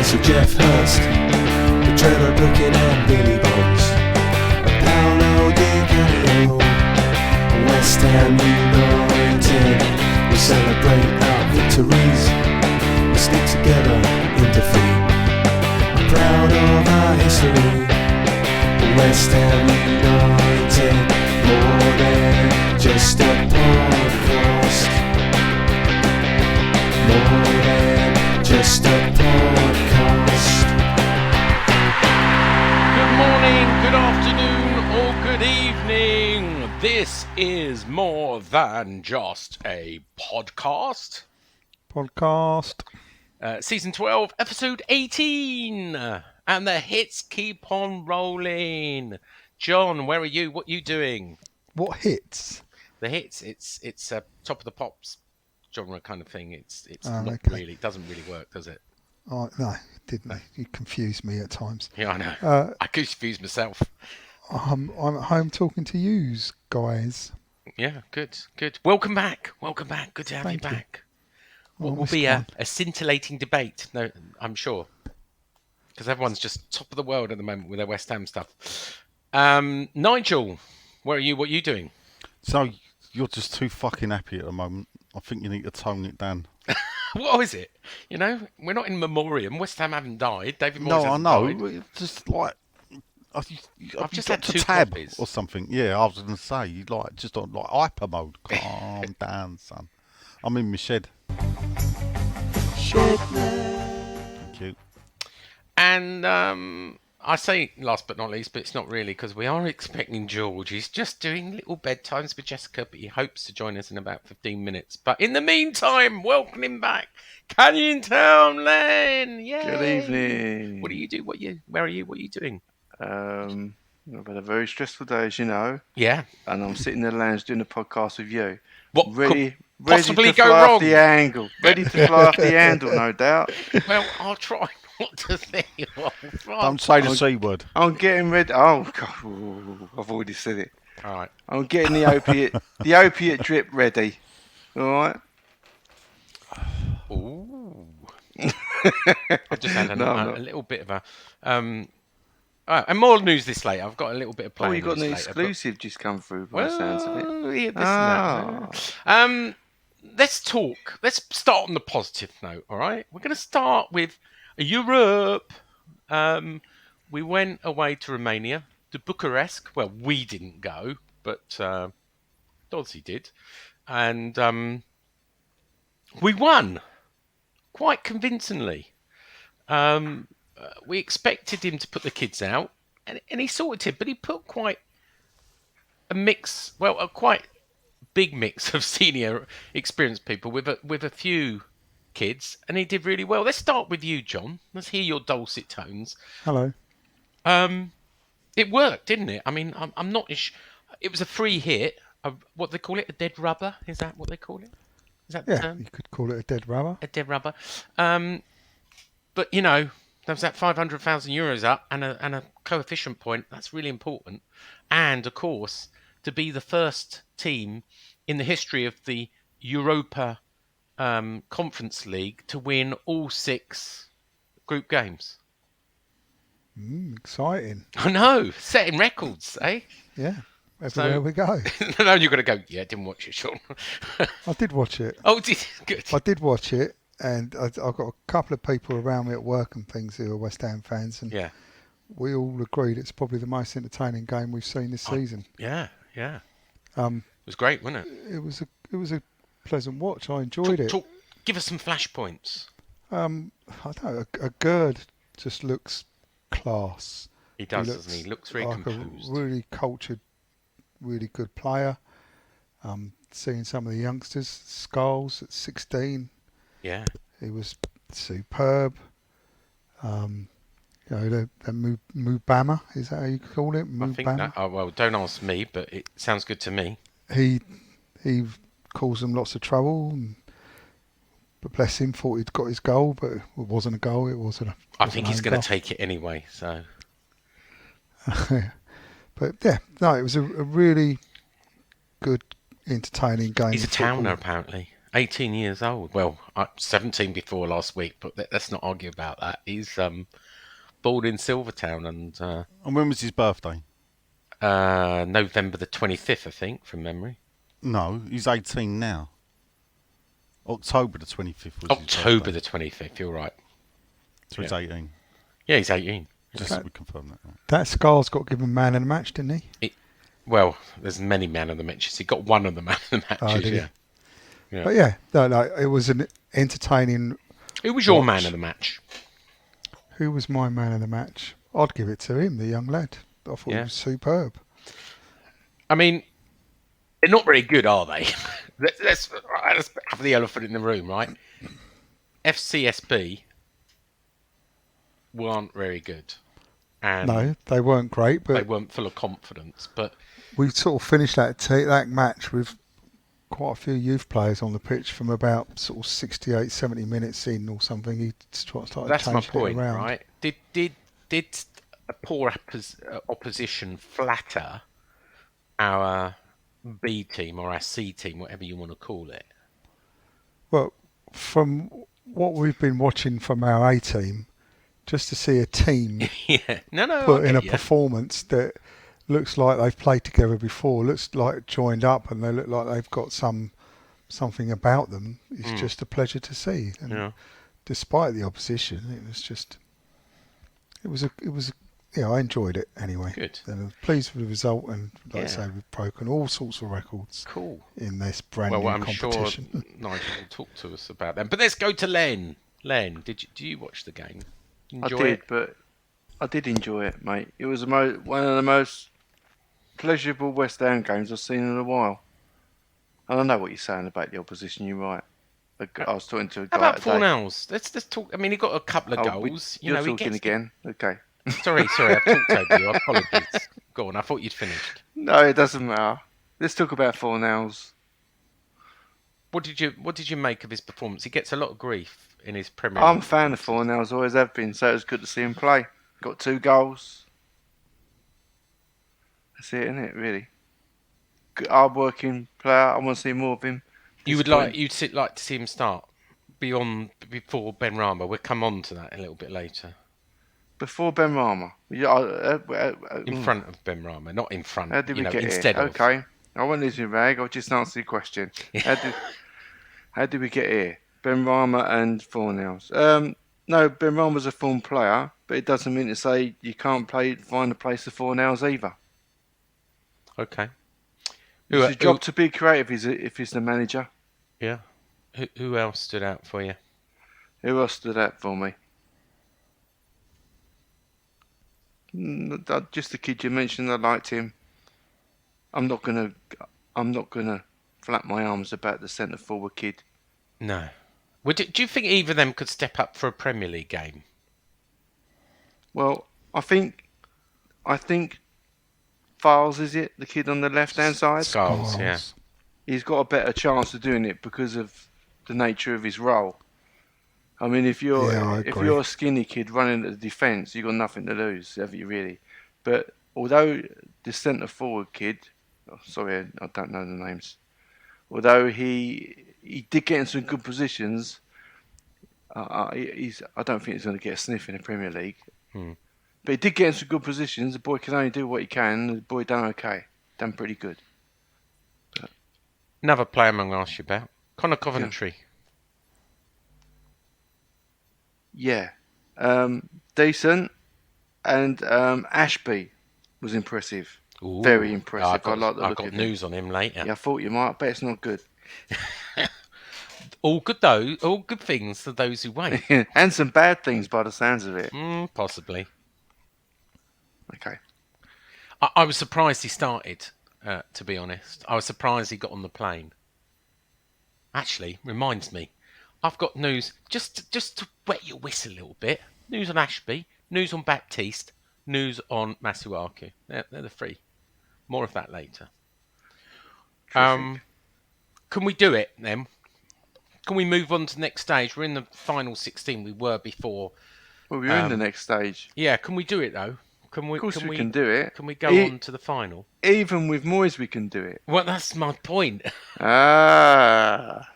So Jeff Hurst, the Trevor Brooking and Billy Bonds, Paolo Di Canio, West Ham United. We celebrate our victories, we stick together in defeat. Proud of our history, West Ham United, more than just a podcast, more than just a podcast. Good morning, good afternoon, or good evening. This is more than just a podcast. Season 12, episode 18. And the hits keep on rolling. John, where are you? What are you doing? What hits? The hits, it's a top of the pops genre kind of thing. It's Oh, not okay. really, it doesn't really work, does it? Oh, no, it didn't. You confused me at times. Yeah, I know. I confuse myself. I'm at home talking to yous, guys. Yeah, good. Welcome back. Good to have Thank you you. back. What will Almost be a fine. scintillating debate? No, I'm sure. Because everyone's just top of the world at the moment with their West Ham stuff. Nigel, where are you? What are you doing? So you're just too fucking happy at the moment. I think you need to tone it down. What is it? You know, we're not in memoriam. West Ham haven't died. David Moyes No, I hasn't know. died. It's just like I've just got had to two tab coffees. or something. Yeah, I was going to say you like just on like hyper mode. Calm down, son. I'm in my shed. Thank you. And I say last but not least, but it's not really because we are expecting George. He's just doing little bedtimes with Jessica, but he hopes to join us in about 15 minutes. But in the meantime, welcome him back, Canyon Town Lane. Yay! Good evening. What do you do? Where are you? What are you doing? I've had a very stressful day, as you know, Yeah. and I'm sitting in the lounge doing a podcast with you. What Ready could possibly to go fly wrong? off the angle. Ready to fly off the handle, no doubt. Well, I'll try not to think. Don't say the C word. I'm getting ready. Oh God, ooh, I've already said it. All right. I'm getting the opiate drip ready. All right. Ooh. I've just had a little bit of a. And more news this later. I've got a little bit of Oh, playing you got news an later, but- exclusive just come through by the sounds of it. Yeah, this and that. Let's talk. Let's start on the positive note. All right, we're going to start with Europe. We went away to Romania, to Bucharest. Well, we didn't go, but Doddsy did, and we won quite convincingly. We expected him to put the kids out, and he sorted it, but he put quite a mix, a quite big mix of senior experienced people with a few kids, and he did really well. Let's start with you, John. Let's hear your dulcet tones. Hello. It worked, didn't it? I mean, I'm not. It was a free hit. What they call it, a dead rubber? Is that what they call it? Is that the Yeah, term? you could call it a dead rubber. A dead rubber. But you know, there was that 500,000 euros up and a coefficient point. That's really important. And of course, to be the first team in the history of the Europa Conference League to win all 6 group games. Exciting. I know, setting records, eh? Yeah. Everywhere we go. No, you're going to go, yeah, didn't watch it, Sean. I did watch it. Oh, good. I did watch it, and I've got a couple of people around me at work and things who are West Ham fans, and Yeah, we all agreed it's probably the most entertaining game we've seen this season. yeah. Um, It was great, wasn't it? it was a pleasant watch. I enjoyed it. Give us some flashpoints. I don't know. A Gerd just looks class. He does, doesn't he? He looks very like composed. a really cultured, really good player. Seeing some of the youngsters, Skulls at 16, Yeah. he was superb. You know, the Mubama, is that how you call it? I think that. Oh, well, don't ask me, but it sounds good to me. He caused them lots of trouble, but bless him, thought he'd got his goal, but it wasn't a goal. It wasn't. I think he's going to take it anyway. So. But yeah, no, it was a really good, entertaining game. He's a of football. towner, apparently. 18 years old. Well, 17 before last week, but let's not argue about that. He's born in Silvertown and And when was his birthday? November the 25th, I think, from memory. No, he's 18 now. October the 25th was October his the 25th, you're right. So he's 18. Yeah, he's 18. Just so we confirm that. Right. That Scar's got given man of the match, didn't he? Well, there's many man of the matches. He got one of the man of the matches, did he? yeah. Yeah. But yeah, no, it was an entertaining. Who was your watch. man of the match? Who was my man of the match? I'd give it to him, the young lad. I thought he was superb. I mean, they're not very good, are they? let's have the elephant in the room, right? FCSB weren't very good. And No, they weren't great, they but weren't full of confidence. But we sort of finished that match with quite a few youth players on the pitch from about sort of 68, 70 minutes in or something. He started that's my changing point, it around. right? Did a poor opposition flatter our B team or our C team, whatever you want to call it? Well, from what we've been watching from our A team, just to see a team Yeah, no, put I in a get you. performance that looks like they've played together before, looks like joined up, and they look like they've got something about them. It's just a pleasure to see. And Yeah. despite the opposition, it was I enjoyed it anyway. Good. And I was pleased with the result, and like I Yeah. say, we've broken all sorts of records Cool. in this brand Well, new I'm competition. sure Nigel will talk to us about them. But let's go to Len. Len, do you watch the game? Enjoy I did, it? but I did enjoy it, mate. It was one of the most pleasurable West Ham games I've seen in a while. And I know what you're saying about the opposition. You're right. I was talking to a guy How about today. Fornals? Let's talk. I mean, he got a couple of goals. You're he talking gets again. Okay. Sorry, I've talked over you. Apologies. Go on, I thought you'd finished. No, it doesn't matter. Let's talk about Fornals. What did you make of his performance? He gets a lot of grief in his Premier I'm a League fan of Fornals, always have been, so it was good to see him play. Got 2 goals. That's it, isn't it, really? Good, hard-working player. I want to see more of him. You'd like to see him start before Ben Rama. We'll come on to that a little bit later. Before Ben Rama. In front of Ben Rama, not in front. How did we get instead here? of. Okay. I won't lose my rag. I'll just answer your question. How did we get here? Ben Rama and Fornals. No, Ben Rama's a form player, but it doesn't mean to say you can't find a place for Fornals either. Okay. It's his job to be creative if he's the manager. Yeah. Who else stood out for you? Who else stood out for me? Just the kid you mentioned. I liked him. I'm not gonna flap my arms about the centre forward kid. No. Do you think either of them could step up for a Premier League game? Well, I think Files, is it the kid on the left hand side? Skulls, yeah. He's got a better chance of doing it because of the nature of his role. I mean, if you're a skinny kid running at the defence, you've got nothing to lose, have you really? But although the centre forward kid, sorry, I don't know the names. Although he did get in some good positions, I don't think he's going to get a sniff in the Premier League. But he did get in some good positions. The boy can only do what he can. The boy done okay, done pretty good. Another player I'm going to ask you about. Connor Coventry. Yeah. Decent. And Ashby was impressive. Ooh. Very impressive. I like the look got of news on him later. Yeah, I thought you might. I bet it's not good. All good though. All good things to those who wait. And some bad things by the sounds of it. Possibly. Okay. I was surprised he started, to be honest. I was surprised he got on the plane. Actually, reminds me, I've got news, just to wet your whistle a little bit. News on Ashby, news on Baptiste, news on Masuaku. They're the three. More of that later. Terrific. Can we do it then? Can we move on to the next stage? We're in the final 16 we were before. Well, we're in the next stage. Yeah, can we do it though? Of course we can do it. Can we go on to the final? Even with Moyes, we can do it. Well, that's my point. Ah.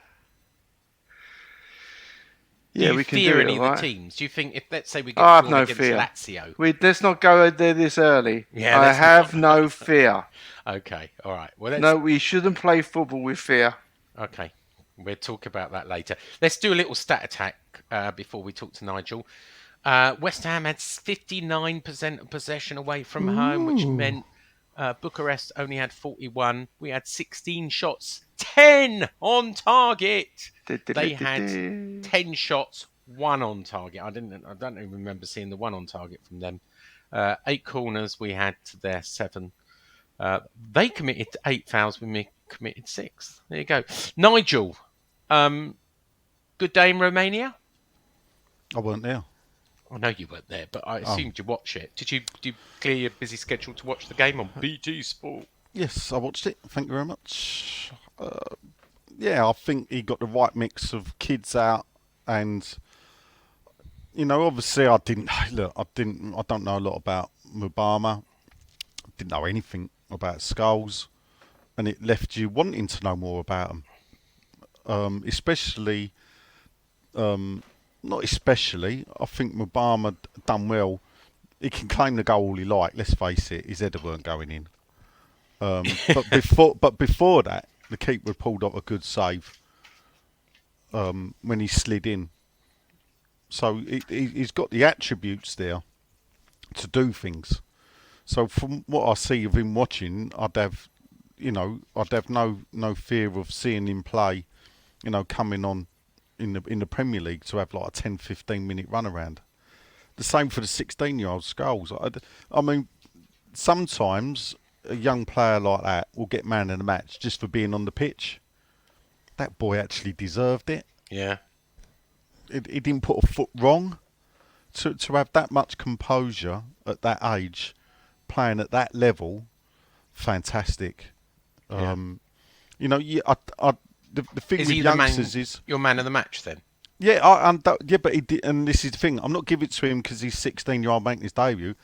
Yeah, you we can fear do it, any of the right? teams? Do you think if, let's say, we get I have drawn no against fear. Lazio? Let's not go there this early. Yeah, I let's have not. no fear. Okay, all right. Well, let's. No, we shouldn't play football with fear. Okay, we'll talk about that later. Let's do a little stat attack before we talk to Nigel. West Ham had 59% of possession away from home, which Ooh. meant Bucharest only had 41. We had 16 shots, 10 on target. They had 10 shots, 1 on target. I don't even remember seeing the 1 on target from them. 8 corners, we had to their 7. They committed 8 fouls, we committed 6. There you go. Nigel, good day in Romania? I weren't there. I know you weren't there, but I assumed you watched it. Did you clear your busy schedule to watch the game on BT Sport? Yes, I watched it. Thank you very much. Yeah, I think he got the right mix of kids out, and obviously I don't know a lot about Mubama. Didn't know anything about Skulls, and it left you wanting to know more about them. Especially, not especially. I think Mubama done well. He can claim the goal all he like. Let's face it, his header weren't going in. But before that, the keeper pulled off a good save when he slid in. So he's got the attributes there to do things. So from what I see of him watching, I'd have no fear of seeing him play. Coming on in the Premier League to have like a 10-15 minute run around. The same for the 16-year-old Skulls. I mean, sometimes a young player like that will get man of the match just for being on the pitch. That boy actually deserved it. Yeah. He didn't put a foot wrong. To have that much composure at that age, playing at that level, fantastic. Yeah. The thing Is with he youngsters is your man of the match then? yeah, but he did, and this is the thing. I'm not giving it to him because he's 16-year-old making his debut.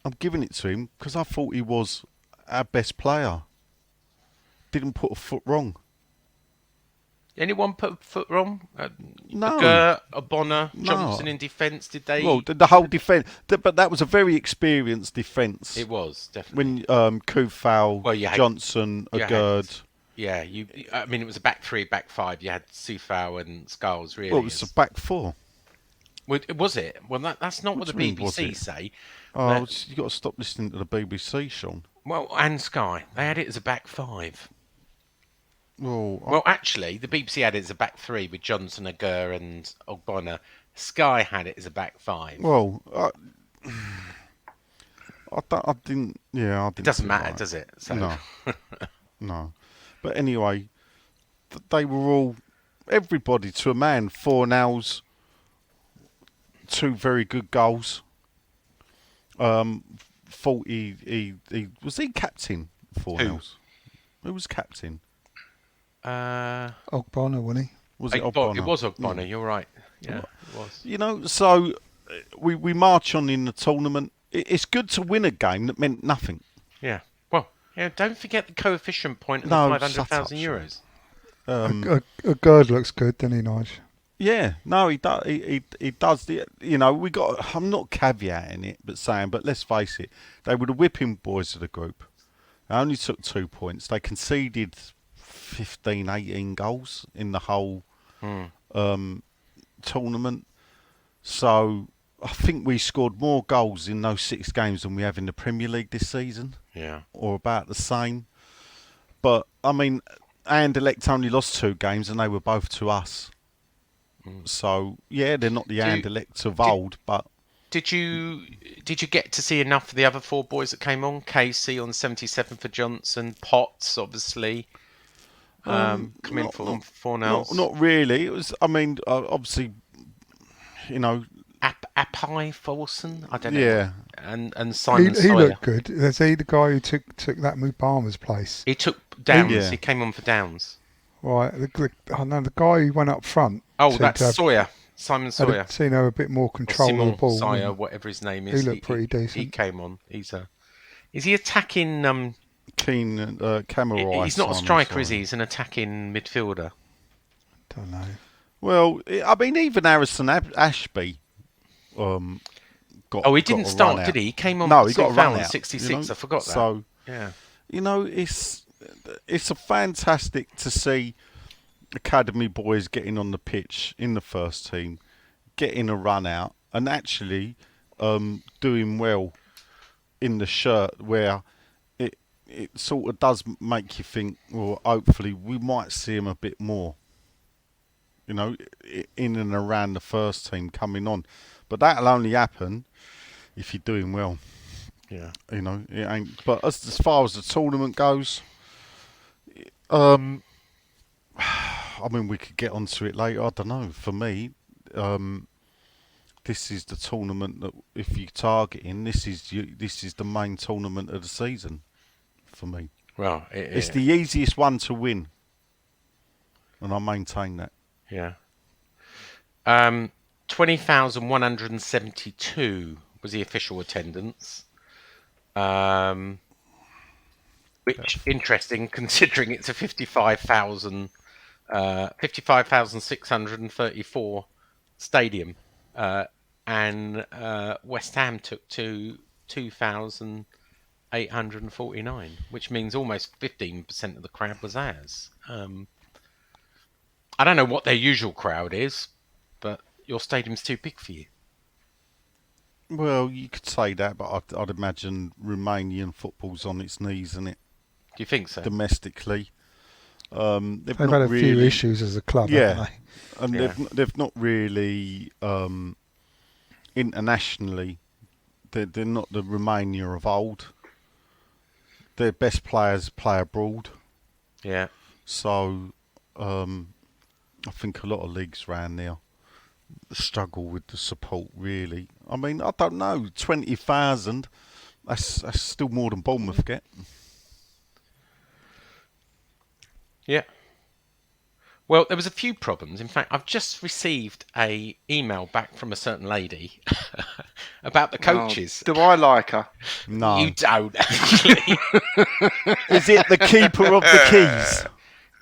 I'm giving it to him because I thought he was our best player. Didn't put a foot wrong. Anyone put a foot wrong? No. Bonner, Johnson in defence. Did they? Well, the whole defence, but that was a very experienced defence. It was definitely. When Kufal, Well, you had- Johnson, you Agurd. Yeah, I mean, it was a back 3, back 5. You had Sufau and Skulls, really. Well, it was a back 4. Was it? Well, that's not what the do you mean, was BBC it? say. Oh, you got to stop listening to the BBC, Sean. Well, and Sky, they had it as a back 5. Well, Actually, the BBC had it as a back 3 with Johnson, Agur, and Ogbonna. Sky had it as a back 5. well, I didn't. Yeah, I didn't. It doesn't see matter, that. does it? So, No, no. But anyway, they were all, everybody to a man, 4 nails, 2 very good goals. Thought he was he captain 4 Who? nails. Who was captain? Ogbonna, wasn't he? Was it It Ogbonna? was Ogbonna, you're right. Yeah, it was. So we march on in the tournament. It's good to win a game that meant nothing. Yeah. Well, don't forget the coefficient point and No, the shut up, €500,000. Gerd looks good, doesn't he, Nigel? Yeah, no, he does. He does. We got. I'm not caveating it, but let's face it, they were the whipping boys of the group. They only took 2 points. They conceded 15, 18 goals in the whole tournament. So I think we scored more goals in those 6 games than we have in the Premier League this season. Yeah. Or about the same. But I mean, Anderlecht only lost 2 games, and they were both to us. So yeah, they're not the Anderlecht of old, but Did you get to see enough of the other 4 boys that came on? Casey on 77 for Johnson, Potts obviously come in for 4 nails. not really. It was. I mean, obviously, Apai Folson, I don't know. Yeah. And Simon He Sawyer. looked good. Is he the guy who took that Mubama's place? He took Downs. Yeah. He came on for Downs. Right. I know the guy who went up front. Oh, seemed to that's have- Sawyer. Simon Sawyer. I'd seen a bit more Or control of the Simon ball. Sawyer, whatever his name is. He looked pretty decent. He came on. Is he attacking? Keen Cameron. He's not a striker, is he? He's an attacking midfielder. Don't know. Well, I mean, even Harrison Ashby got. Oh, he got didn't a start, run out. did he? He came on No, for he got a run out. 66. I forgot that. So Yeah. it's a fantastic to see academy boys getting on the pitch in the first team, getting a run out, and actually doing well in the shirt where it sort of does make you think, well, hopefully we might see him a bit more, in and around the first team coming on. But that'll only happen if you're doing well. Yeah. It ain't. But as far as the tournament goes, I mean, we could get onto it later. I don't know. For me, this is the tournament that if you're targeting, this is the main tournament of the season for me. Well, It's the easiest one to win, and I maintain that. Yeah. 20,172 was the official attendance. Which interesting considering it's a 55,634 stadium, and West Ham took to 2,849, which means almost 15% of the crowd was ours. I don't know what their usual crowd is, but your stadium's too big for you. Well, you could say that, but I'd imagine Romanian football's on its knees, isn't it? Do you think so? Domestically, They've had a few issues as a club, haven't they? And they've not really internationally. They're not the Romania of old. Their best players play abroad. Yeah. So I think a lot of leagues around now struggle with the support. Really, I mean, I don't know, 20,000. That's still more than Bournemouth get. Yeah. Well, there was a few problems. In fact, I've just received a email back from a certain lady about the coaches. Oh, do I like her? No. You don't, actually. Is it the keeper of the keys?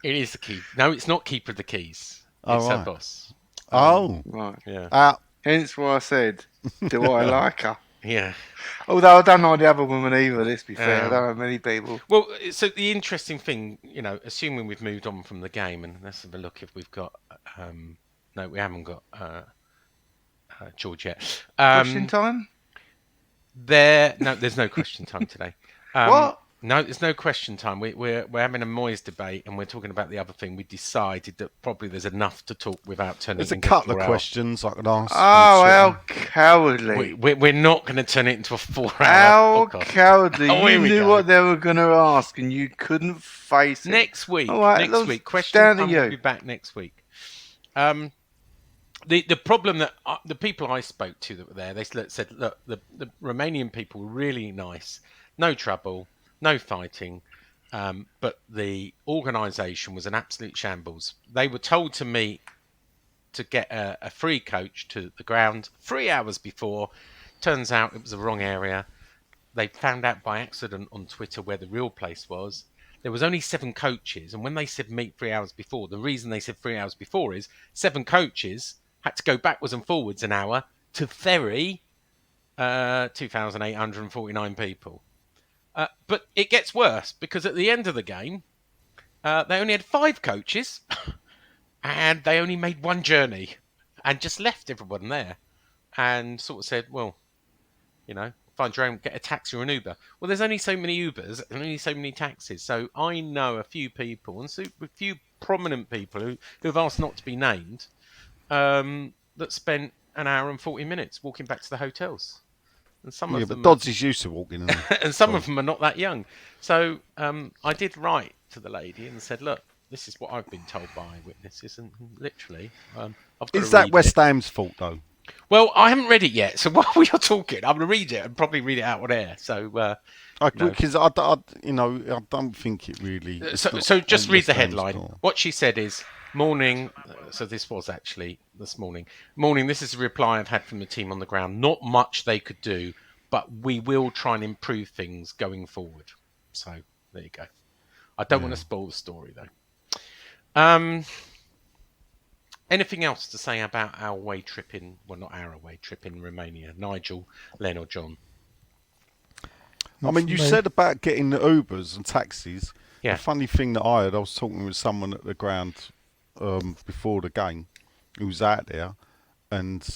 It is the key. No, it's not keeper of the keys. It's her boss. Right. Yeah. Hence why I said, do I like her? Yeah. Although I don't know the other woman either, let's be fair. I don't know many people. Well, so the interesting thing, assuming we've moved on from the game, and let's have a look if we've got... no, we haven't got George yet. Question time? No, there's no question time today. What? No, there's no question time. We're having a Moyes debate, and we're talking about the other thing. We decided that probably there's enough to talk without turning. There's a couple of questions I could ask. Oh, how cowardly! We're not going to turn it into a 4-hour How podcast. Cowardly! Oh, you knew what they were going to ask, and you couldn't face it. Next week. All right, next week. Question down time to you. will be back next week. The problem that the people I spoke to that were there, they said, look, the Romanian people were really nice, no trouble, no fighting, but the organisation was an absolute shambles. They were told to meet to get a free coach to the ground 3 hours before. Turns out it was the wrong area. They found out by accident on Twitter where the real place was. There was only 7 coaches, and when they said meet 3 hours before, the reason they said 3 hours before is 7 coaches had to go backwards and forwards an hour to ferry 2,849 people. But it gets worse, because at the end of the game, they only had 5 coaches, and they only made one journey, and just left everyone there, and sort of said, well, find your own, get a taxi or an Uber. Well, there's only so many Ubers and only so many taxis. So I know a few people, and a few prominent people who have asked not to be named, that spent an hour and 40 minutes walking back to the hotels. And some of them, but Dodds is used to walking in. and some of them are not that young. So I did write to the lady and said, look, this is what I've been told by witnesses, and literally, I've got Is that West Ham's fault though? Well, I haven't read it yet, so while we are talking, I'm going to read it and probably read it out on air. So, because I don't think it really. So just read the headline. What she said is, morning. So this was actually this morning. Morning. This is a reply I've had from the team on the ground. Not much they could do, but we will try and improve things going forward. So there you go. I don't want to spoil the story though. Anything else to say about our away trip in? Well, not our away trip in Romania. Nigel, Len, or John? Not I mean, for you me. said about getting the Ubers and taxis. Yeah. The funny thing that I was talking with someone at the ground before the game who was out there, and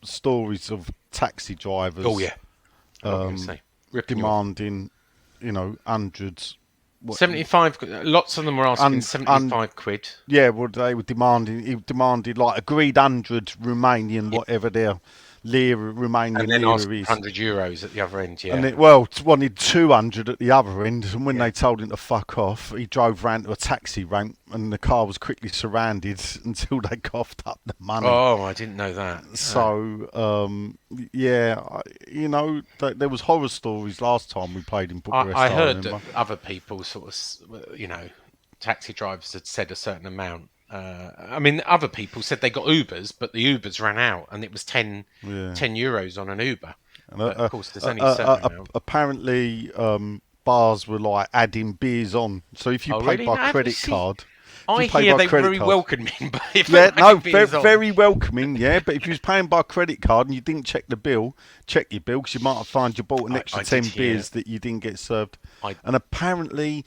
stories of taxi drivers. Oh yeah. I was going to say ripping you off. demanding, hundreds. 75. Lots of them were asking 75 quid. Yeah, well, they were demanding. He demanded like agreed 100 Romanian, whatever their lira, Romanian And then lira asked is. €100 at the other end. Yeah. And it, wanted 200 at the other end. And when they told him to fuck off, he drove round to a taxi rank, and the car was quickly surrounded until they coughed up the money. Oh, I didn't know that. So, there was horror stories last time we played in Bucharest. I heard remember. that other people sort of, taxi drivers had said a certain amount. Other people said they got Ubers, but the Ubers ran out, and it was 10 euros on an Uber. But of course, there's only a certain amount. Apparently, bars were like adding beers on. So if you paid by credit card, I hear they were very welcoming, but if very welcoming. Yeah, but if you was paying by credit card and you didn't check the bill, check your bill because you might find you bought an extra 10 beers that you didn't get served. And apparently,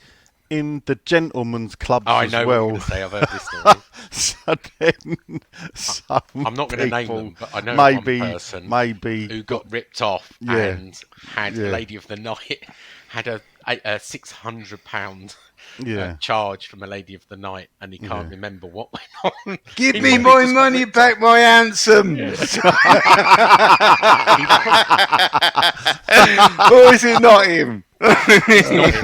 in the gentlemen's clubs as well. I know what you're going to say. I've heard this story. I'm not going to name them, but I know one person who got ripped off and had Lady of the Night had a £600 charge from a Lady of the Night, and he can't remember what went on. Give me my money back, my handsome. Or is it not him? It's not him.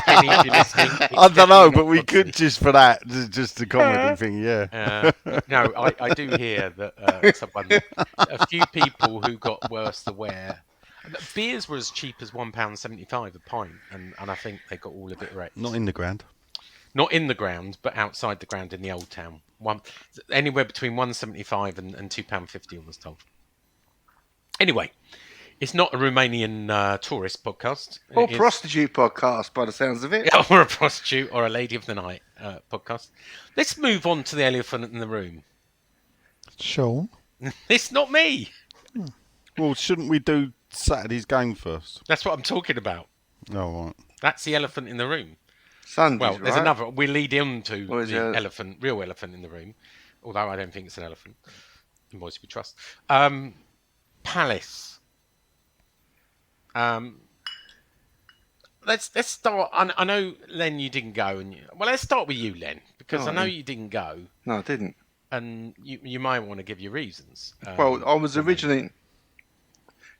Penny, if you're listening, it's I don't know, definitely but not we Godfrey. could just for that, just the comedy thing, yeah. No, I do hear that a few people who got worse the wear. Beers were as cheap as £1.75 a pint, and I think they got all of it wrecked. Not in the ground. Not in the ground, but outside the ground in the old town. Anywhere between £1.75 and £2.50, I was told. Anyway, it's not a Romanian tourist podcast. Or prostitute podcast, by the sounds of it. Or a prostitute or a Lady of the Night podcast. Let's move on to the elephant in the room. Sean? It's not me. Well, shouldn't we do Saturday's game first? That's what I'm talking about. Oh, right. That's the elephant in the room. Sundays, Well, there's right? another. We lead into Or is the it real elephant in the room. Although I don't think it's an elephant. In Moyes we trust. Palace. Let's start. I know, Len, you didn't go, let's start with you, Len, because I know you didn't go, No, I didn't. and you might want to give your reasons. Well, I was originally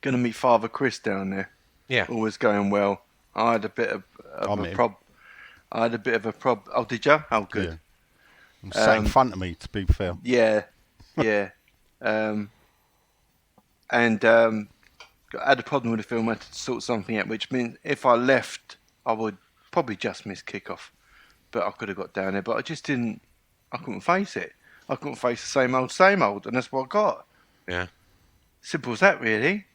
going to meet Father Chris down there. Yeah. All was going well. I had a bit of a problem. I had a bit of a problem. Oh, did you? Oh, good. Yeah. Sat in front of me, to be fair. Yeah. I had a problem with the film. I had to sort something out, which means if I left, I would probably just miss kickoff. But I could have got down there, but I just didn't. I couldn't face it. I couldn't face the same old, and that's what I got. Yeah. Simple as that, really.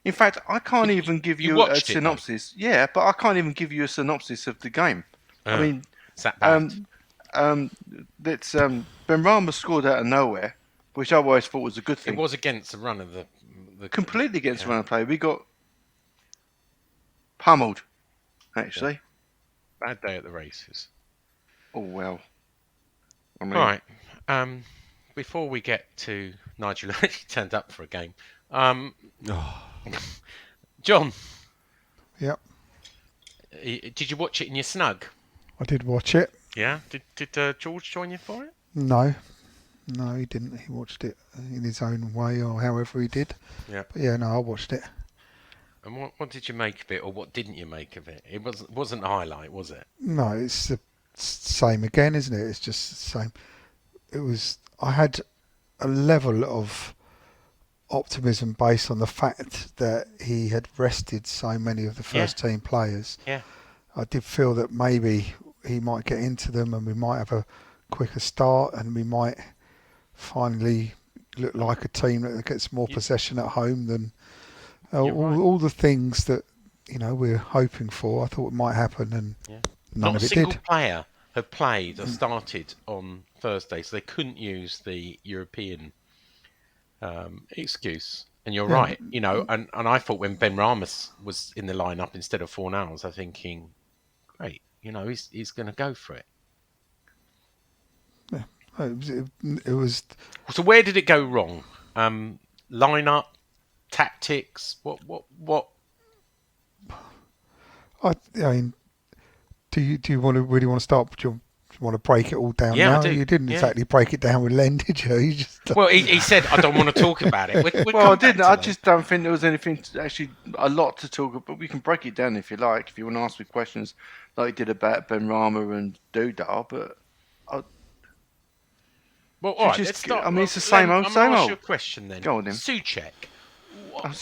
In fact, I can't even give you a watched it, synopsis. Yeah, but I can't even give you a synopsis of the game. I mean, is that bad? that's Benrahma scored out of nowhere, which I always thought was a good thing. It was against the run of the Completely against run of play. We got pummeled, actually. bad day at the races. Oh well. I mean, All right. Before we get to Nigel, he turned up for a game. John. Yep. Did you watch it in your snug? I did watch it. Yeah. Did George join you for it? No, he didn't. He watched it in his own way, or however he did. Yeah. But yeah, no, I watched it. And what did you make of it, or what didn't you make of it? It wasn't a highlight, was it? No, it's the same again, isn't it? It's just the same. It was. I had a level of optimism based on the fact that he had rested so many of the first team players. Yeah. I did feel that maybe he might get into them and we might have a quicker start and we might finally look like a team that gets more possession at home than all the things that we're hoping for. I thought it might happen, and none Not of a it single did. player had played or started on Thursday, so they couldn't use the European excuse. And you're right, and I thought when Ben Ramos was in the lineup instead of Fornals, I'm thinking, great, he's going to go for it. Yeah, it was. So where did it go wrong? Lineup, tactics. What? I mean, do you really want to start? Do you want to break it all down Yeah, now? I do. You didn't exactly break it down with Len, did you? You just Well, he said, I don't want to talk about it. Well, I didn't. I just don't think there was anything actually a lot to talk about. But we can break it down if you like. If you want to ask me questions like you did about Ben Rama and Dudar, but well, all right. Let's start. I mean, it's the same old, I'm same going to ask old. you a question then. Go on then. Souček.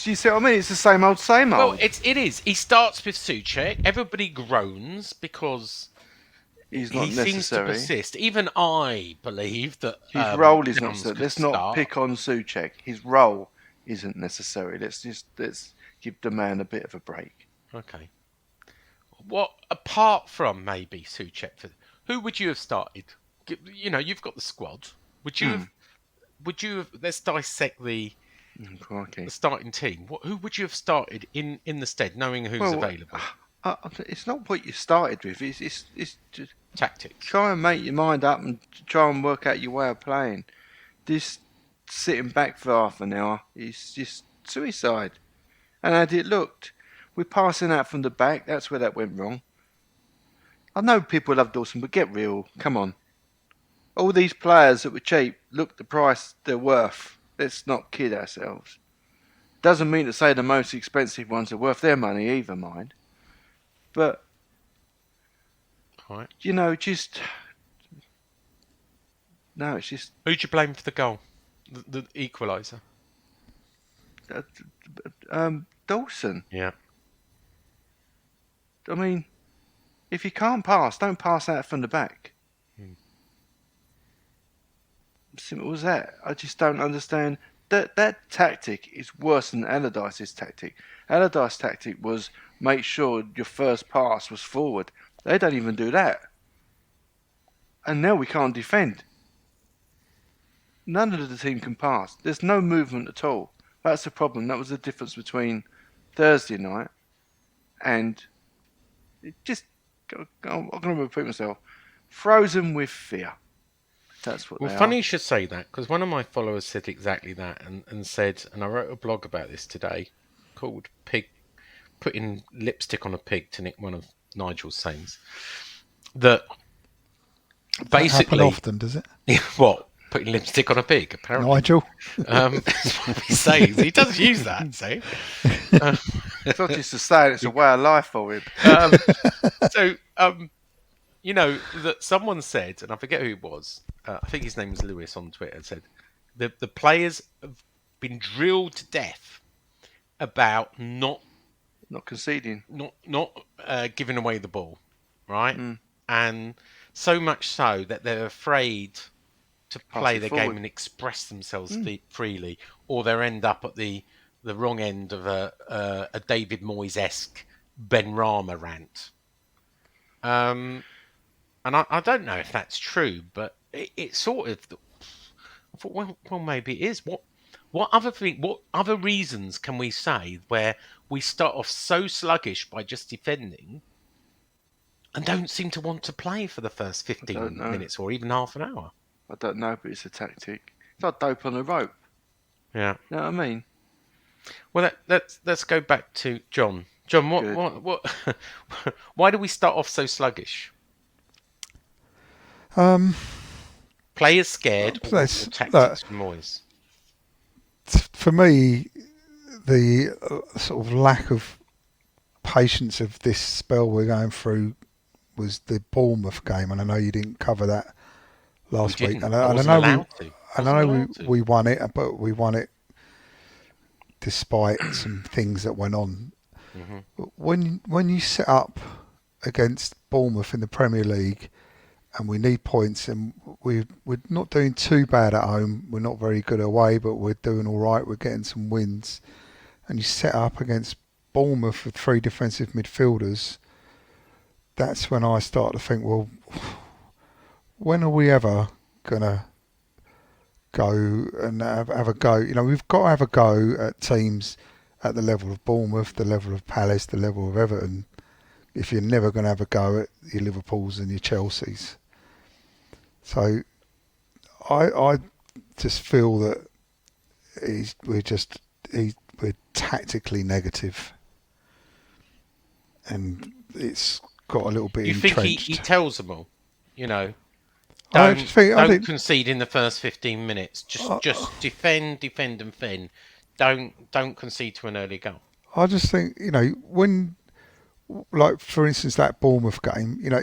You see what I mean? It's the same old, same old. Well, it is. He starts with Souček. Everybody groans because he's not he necessary. seems to persist. Even I believe that his role is not Jones necessary. Let's could not start. pick on Souček. His role isn't necessary. Let's give the man a bit of a break. Okay. What apart from maybe Souček, who would you have started? You've got the squad. Would you have? Would you have? Let's dissect the starting team. Who would you have started in the stead, knowing who's available? It's not what you started with. It's just tactics. Try and make your mind up and try and work out your way of playing. This sitting back for half an hour is just suicide. And as it looked, we're passing out from the back. That's where that went wrong. I know people love Dawson, but get real. Come on. All these players that were cheap, look the price they're worth. Let's not kid ourselves. Doesn't mean to say the most expensive ones are worth their money either, mind. But, right. Just... No, it's just... Who'd you blame for the goal? The equaliser? Dawson. Yeah. I mean, if you can't pass, don't pass out from the back. Simple as that. I just don't understand. That tactic is worse than Allardyce's tactic. Allardyce's tactic was make sure your first pass was forward. They don't even do that. And now we can't defend. None of the team can pass. There's no movement at all. That's the problem. That was the difference between Thursday night and I'm going to repeat myself. Frozen with fear. That's what. Well, funny you should say that, because one of my followers said exactly that, and said, and I wrote a blog about this today, called "Pig Putting Lipstick on a Pig" to nick one of Nigel's sayings. That basically happen often, does it? What? Putting lipstick on a pig, apparently. Nigel. That's what he says. He does use that, see? It's not just a saying; it's a way of life for him. That someone said, and I forget who it was. I think his name was Lewis on Twitter. Said the players have been drilled to death about not conceding, not giving away the ball, right? And so much so that they're afraid to play their game and express themselves freely, or they'll end up at the wrong end of a David Moyes-esque Ben Rama rant. And I don't know if that's true, but it sort of. I thought, well, maybe it is. What other reasons can we say where we start off so sluggish by just defending, and don't seem to want to play for the first 15 minutes or even half an hour? I don't know, but it's a tactic. It's like dope on a rope. Yeah. You know what I mean? Well, let's go back to John. John, what why do we start off so sluggish? Players scared or tactics from Moyes? For me, the sort of lack of patience of this spell we're going through was the Bournemouth game, and I know you didn't cover that last week. And I know we won it, but we won it despite some things that went on. Mm-hmm. When you set up against Bournemouth in the Premier League, and we need points, and we're not doing too bad at home. We're not very good away, but we're doing all right. We're getting some wins. And you set up against Bournemouth with 3 defensive midfielders. That's when I start to think, well, when are we ever gonna go and have a go? You know, we've got to have a go at teams at the level of Bournemouth, the level of Palace, the level of Everton. If you're never going to have a go at your Liverpools and your Chelseas, so I just feel that we're tactically negative, and it's got a little bit You entrenched. think he tells them all, you know? I Don't think concede in the first 15 minutes. Just defend, and defend. Don't concede to an early goal. I just think, you know, when, like for instance that Bournemouth game, you know,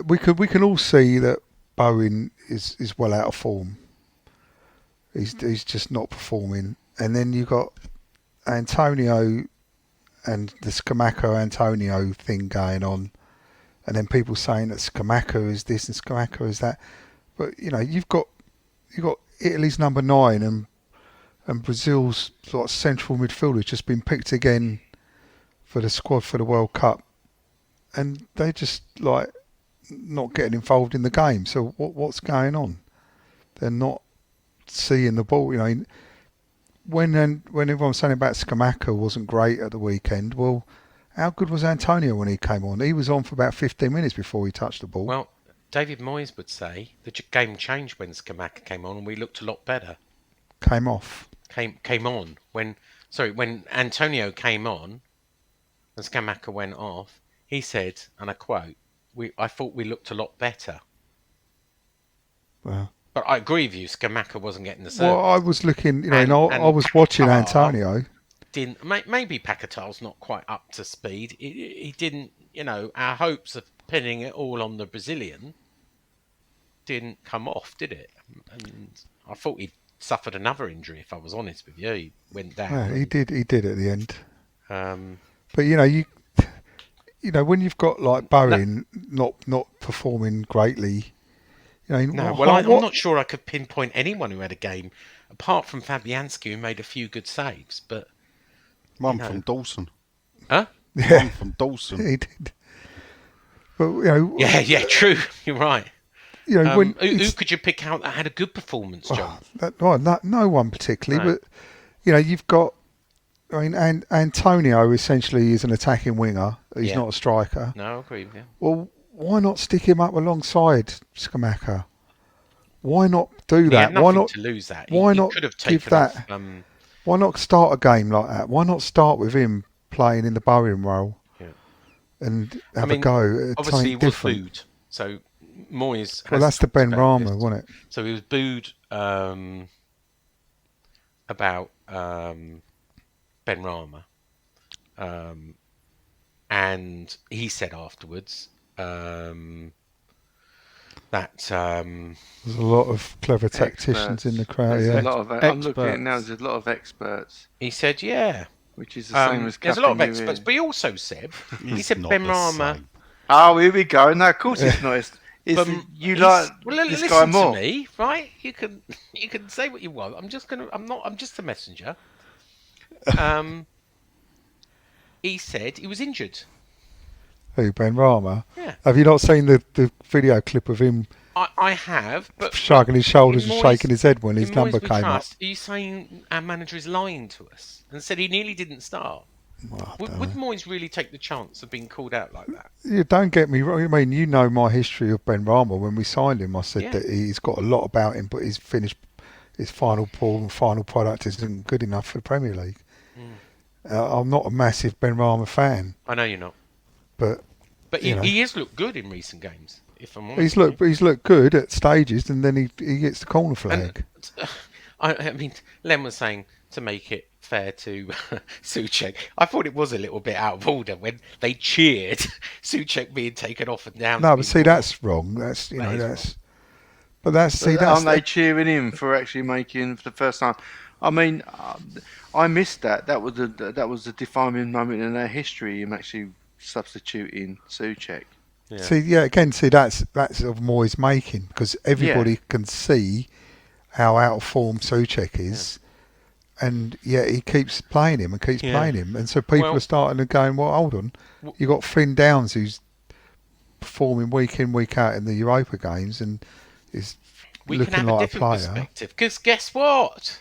we can all see that Bowen is well out of form. He's just not performing, and then you got Antonio and the Scamacca Antonio thing going on, and then people saying that Scamacca is this and Scamacca is that, but you know you've got Italy's number 9 and Brazil's sort of central midfielder just been picked again for the squad for the World Cup, and they just like not getting involved in the game. So what's going on? They're not seeing the ball. You know, when everyone's saying about Scamacca wasn't great at the weekend, well, how good was Antonio when he came on? He was on for about 15 minutes before he touched the ball. Well, David Moyes would say the game changed when Scamacca came on, and we looked a lot better. Came off. Came on when Antonio came on and Scamacca went off. He said, and I quote, I thought we looked a lot better. Well, but I agree with you. Scamacca wasn't getting the service. Well, I was looking, you know, I was watching Antonio. Maybe Paquetá's not quite up to speed. He didn't, you know, our hopes of pinning it all on the Brazilian didn't come off, did it? And I thought he'd suffered another injury, if I was honest with you. He went down. Yeah, he did at the end. But you know, when you've got like Bowen not performing greatly, you know. I'm not sure I could pinpoint anyone who had a game apart from Fabianski, who made a few good saves. But one from Dawson. Huh? Yeah, one from Dawson. He did. But you know. Yeah, true. You're right. You know, who could you pick out that had a good performance, John? No one particularly, but you know, you've got. I mean, Antonio essentially is an attacking winger. He's not a striker. No, I agree with you. Well, why not stick him up alongside Scamacca? Why not do that? Why not to lose that? Why not could have give taken that? Off, why not start a game like that? Why not start with him playing in the Bowen role and have a go at obviously, he was different? booed. So Moyes. Well, that's the Ben Rama, wasn't it? So he was booed about Ben Rama, and he said afterwards that there's a lot of clever tacticians in the crowd. There's a lot of. I'm looking at it now. There's a lot of experts. He said, "Yeah." Which is the same as there's a lot of experts, but he also said Ben Rama. Oh, here we go. No, of course it's not. You like this guy more. Listen to me, right? You can say what you want. I'm just a messenger. He said he was injured. Who, Ben Rama? Yeah. Have you not seen the video clip of him? I have, but shrugging his shoulders and shaking his head when his number came up. Are you saying our manager is lying to us and said he nearly didn't start? Well, would Moyes really take the chance of being called out like that? You don't get me wrong. I mean, you know my history of Ben Rama. When we signed him, I said that he's got a lot about him, but his final ball and final product isn't good enough for the Premier League. I'm not a massive Ben Rama fan. I know you're not. But he has looked good in recent games. If I'm honest, he's looked good at stages, and then he gets the corner flag. I mean, Len was saying to make it fair to Souček. I thought it was a little bit out of order when they cheered Souček being taken off and down. No, but see, that's wrong. That's aren't they cheering him for actually making for the first time? I mean, I missed that. That was a defining moment in their history. Him actually substituting Souček. Yeah. That's of Moyes making, because everybody can see how out of form Souček is, and yet he keeps playing him, and so people are starting to going, well, hold on, you got Finn Downes who's performing week in, week out in the Europa games and is We looking can have like a a different player. perspective, because guess what?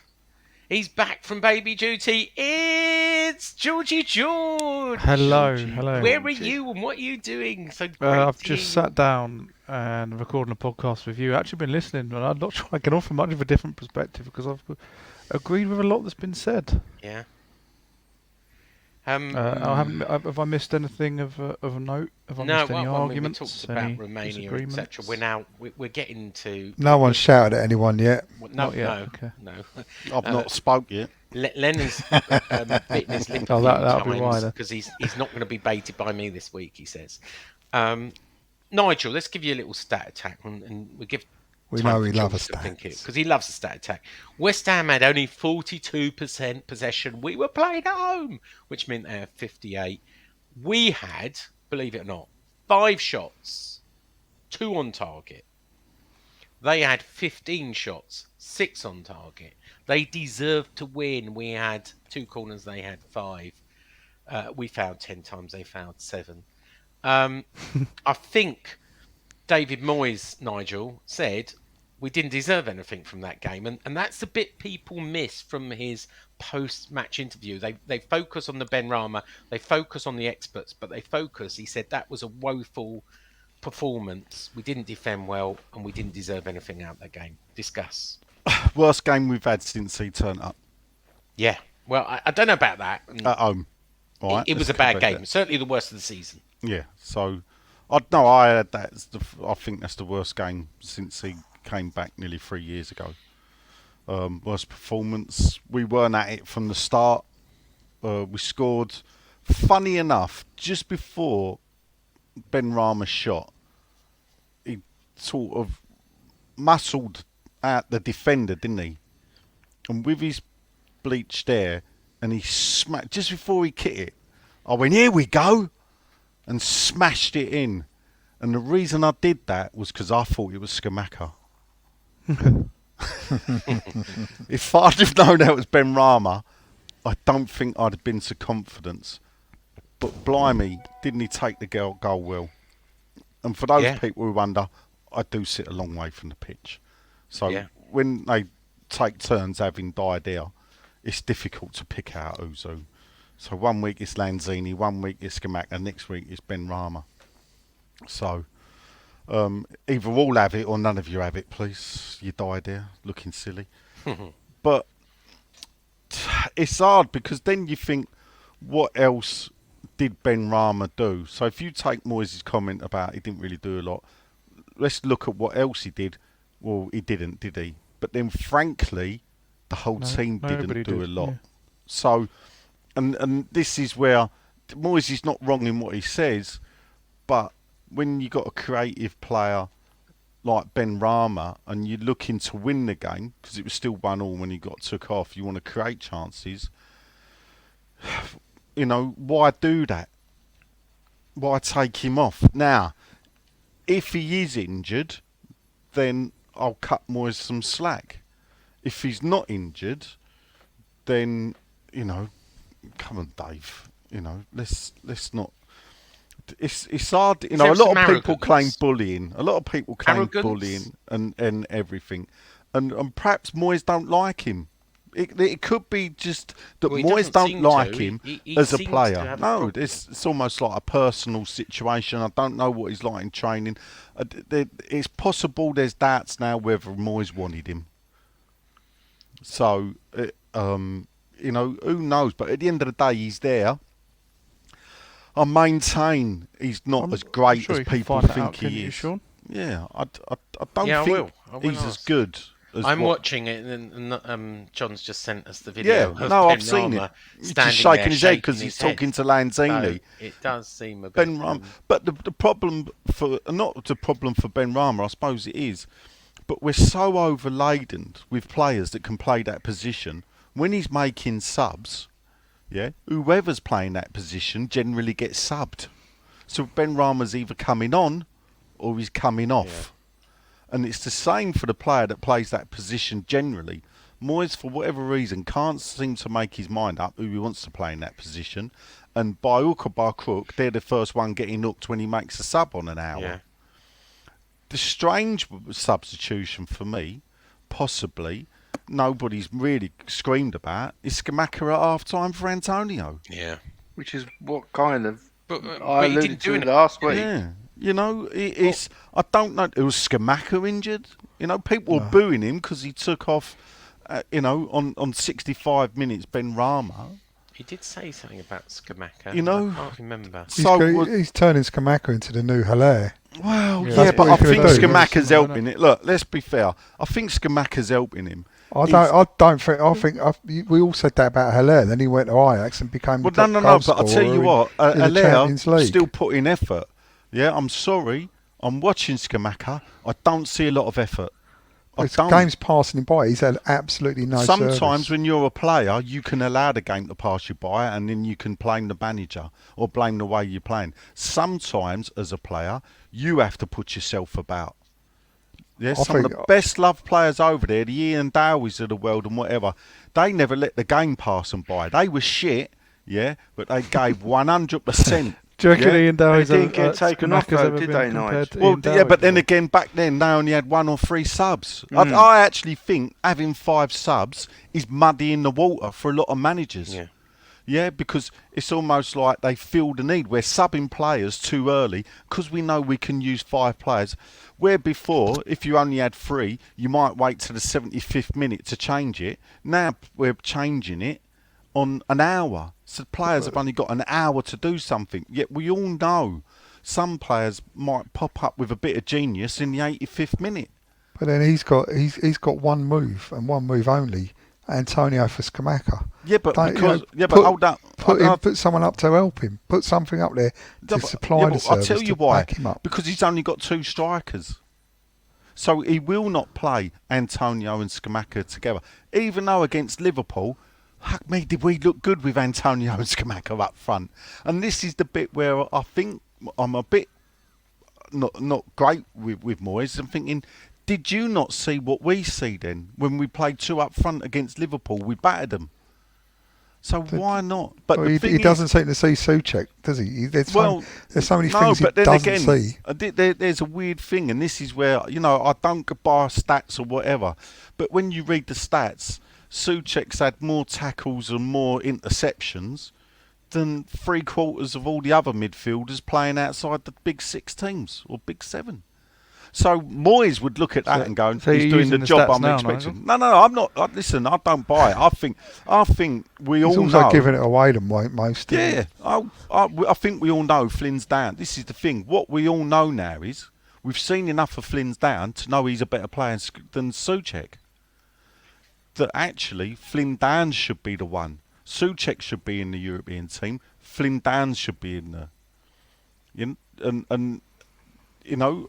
He's back from baby duty. It's Georgie George. Hello, Georgie, hello. Where are you and what are you doing? So great I've to just hear sat down and recording a podcast with you. Actually been listening, and I'm not sure I can offer much of a different perspective because I've agreed with a lot that's been said. Yeah. Have I missed anything of note? Have I missed any arguments? We talked about Romania, etc. We're getting to. No one's shouted at anyone yet. Not yet. Okay. No. I've not spoke yet. Lennon bitten his lip Oh, that'll be why times then. because he's not going to be baited by me this week. He says. Nigel, let's give you a little stat attack, and we give. We know he loves a stat because he loves a stat attack. West Ham had only 42% possession. We were playing at home, which meant they had 58. We had, believe it or not, 5 shots, 2 on target. They had 15 shots, 6 on target. They deserved to win. We had 2 corners, they had 5. We fouled 10 times, they fouled 7. I think David Moyes, Nigel, said we didn't deserve anything from that game. And that's the bit people miss from his post-match interview. They focus on the Benrahma, they focus on the experts, but he said that was a woeful performance. We didn't defend well, and we didn't deserve anything out of that game. Discuss. Worst game we've had since he turned up. Yeah. Well, I don't know about that. At home. All right, it was a bad game. Certainly the worst of the season. Yeah, so I had that. I think that's the worst game since he came back nearly 3 years ago. Worst performance. We weren't at it from the start. We scored. Funny enough, just before Benrahma shot, he sort of muscled out the defender, didn't he? And with his bleached hair, and he smacked just before he kicked it. I went, here we go. And smashed it in. And the reason I did that was because I thought it was Skamaka. If I'd have known that was Benrahma, I don't think I'd have been so confident. But blimey, didn't he take the goal well? And for those people who wonder, I do sit a long way from the pitch. So when they take turns having diarrhea, it's difficult to pick out who's who. So 1 week it's Lanzini, 1 week it's Skamaka, next week it's Benrahma. So either all have it or none of you have it, please. You died there, looking silly. But it's hard because then you think, what else did Benrahma do? So if you take Moyes' comment about he didn't really do a lot, let's look at what else he did. Well, he didn't, did he? But then frankly, the whole team didn't do a lot. Yeah. So, and this is where Moyes is not wrong in what he says, but when you got a creative player like Benrahma and you're looking to win the game, because it was still 1-1 when he got took off, you want to create chances, you know, why do that? Why take him off? Now, if he is injured, then I'll cut Moyes some slack. If he's not injured, then, you know, come on, Dave. You know, let's not. It's hard. You know, a lot of people claim bullying. A lot of people claim bullying and everything, and perhaps Moyes don't like him. It could be just that Moyes don't like him as a player. No, it's almost like a personal situation. I don't know what he's like in training. It's possible there's doubts now whether Moyes wanted him. So, you know, who knows? But at the end of the day, he's there. I maintain he's not as great as people think he is. Sean? Yeah, I don't think he's as good. I'm watching it, and John's just sent us the video. Yeah, no, I've seen it. He's just shaking his head because he's talking to Lanzini. So it does seem a bit. Benrahma, but the problem for not the problem for Benrahma, I suppose it is. But we're so overladen with players that can play that position. When he's making subs, whoever's playing that position generally gets subbed. So Benrahma's either coming on or he's coming off. And it's the same for the player that plays that position generally. Moyes, for whatever reason, can't seem to make his mind up who he wants to play in that position. and by hook or by crook, they're the first one getting hooked when he makes a sub on an hour. Yeah. The strange substitution for me, possibly, nobody's really screamed about, is Skamaka at half-time for Antonio. Yeah. Which is what kind of But I he alluded didn't do to it. last week. Yeah. You know, it's... I don't know. It was Skamaka injured. You know, people were booing him because he took off, on 65 minutes Ben Rama. He did say something about Skamaka. You know, I can't remember. He's turning Skamaka into the new Hilaire. Well, Yeah, yeah, that's but what I he think could do. Skamaka's Yeah. helping it. Look, let's be fair. I think Skamaka's helping him. I don't think. We all said that about Hilaire. Then he went to Ajax and became. Well, the top no. goal But I'll tell you scorer what, in the Allaire Champions League. still put in effort. Yeah, I'm sorry. I'm watching Skamaka. I don't see a lot of effort. I His don't. game's passing him by. He's had absolutely no Sometimes service. when you're a player, you can allow the game to pass you by, and then you can blame the manager or blame the way you're playing. Sometimes, as a player, you have to put yourself about. Yeah, I some of think- the best loved players over there, the Ian Dowies of the world and whatever, they never let the game pass them by. They were shit, yeah, but they gave 100%. Do you reckon Yeah. Ian Dowies They didn't get taken off, Skamaka's though, ever did been they, compared Nigel? to Well, Ian yeah, but then Dowies? again, back then they only had 1 or 3 subs. Mm. I actually think having 5 subs is muddying the water for a lot of managers. Yeah. Yeah, because it's almost like they feel the need. We're subbing players too early because we know we can use 5 players. Where before, if you only had 3, you might wait to the 75th minute to change it. Now we're changing it on an hour. So players have only got an hour to do something. Yet we all know some players might pop up with a bit of genius in the 85th minute. But then he's got one move and one move only. Antonio for Skamaka. Yeah, but Don't- because you know, but hold up. Put someone up to help him. Put something up there to supply the I'll service. tell you to why. back him up. Because he's only got 2 strikers. So he will not play Antonio and Skamaka together. Even though against Liverpool, fuck me, did we look good with Antonio and Skamaka up front? And this is the bit where I think I'm a bit not great with Moyes. I'm thinking, did you not see what we see then? When we played 2 up front against Liverpool, we battered them. So why not? But Well, the he thing is- doesn't seem to see Souček, does he? There's so many things he but then doesn't again, see. there's a weird thing, and this is where, I don't go by stats or whatever, but when you read the stats, Souček's had more tackles and more interceptions than 3/4 of all the other midfielders playing outside the big 6 teams or big 7. So Moyes would look at that and go, so he's you're doing the using the job stats I'm now, expecting. Nigel? No, I'm not. Listen, I don't buy it. I think we He's all also know. giving it away to most. Yeah, I think we all know Flynn's down. This is the thing. What we all know now is we've seen enough of Flynn's down to know he's a better player than Souček. That actually Flynn Downs should be the one. Souček should be in the European team. Flynn Downs should be in the.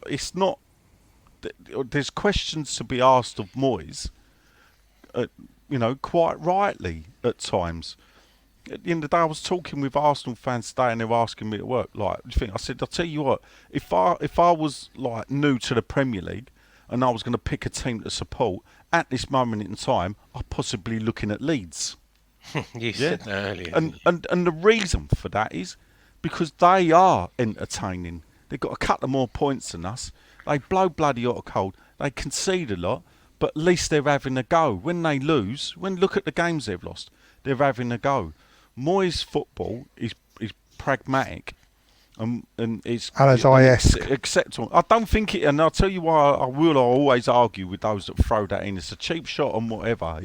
It's not. There's questions to be asked of Moyes. Quite rightly at times. At the end of the day, I was talking with Arsenal fans today, and they were asking me at work, like, do you think? I said, I'll tell you what, if I was like new to the Premier League, and I was going to pick a team to support at this moment in time, I'm possibly looking at Leeds. You said that earlier. And the reason for that is because they are entertaining. They've got a couple more points than us. They blow bloody hot or cold. They concede a lot, but at least they're having a go. When they lose, look at the games they've lost, they're having a go. Moyes' football is pragmatic. And it's Allardyce-esque. acceptable. I don't think it, and I'll tell you why I always argue with those that throw that in. It's a cheap shot and whatever.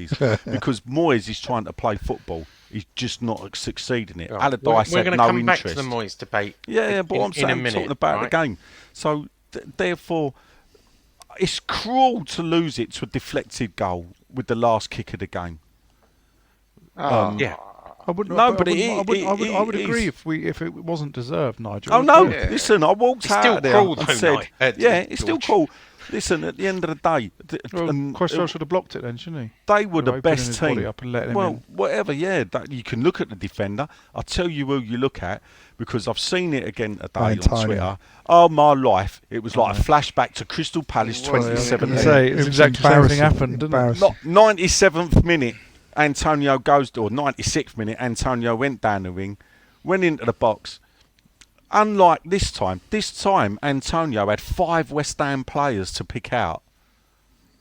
Because Moyes is trying to play football. He's just not succeeding it. Right. Allardyce We're had going no to come interest. back to the Moyes debate. Yeah, but I'm saying, I'm talking about the game. So therefore, it's cruel to lose it to a deflected goal with the last kick of the game. Yeah. I wouldn't. No, I but I would it agree is. if it wasn't deserved, Nigel. Oh no! Yeah. Listen, I walked It's out still of there cruel, and though, said, Nigel, it's still George. cool. Listen, at the end of the day, Well, and Cresswell should have blocked it then, shouldn't he? they were the Opening best his body team. up and letting him Well, in. whatever, yeah. You can look at the defender. I'll tell you who you look at because I've seen it again today on Antonio. Twitter. Oh my life! It was like a flashback to Crystal Palace Well, yeah, I was 2017. Say, It it's was exactly the same thing happened, didn't it? embarrassing. Not 97th minute, Antonio goes, or 96th minute, Antonio went down the wing went into the box. Unlike this time Antonio had 5 West Ham players to pick out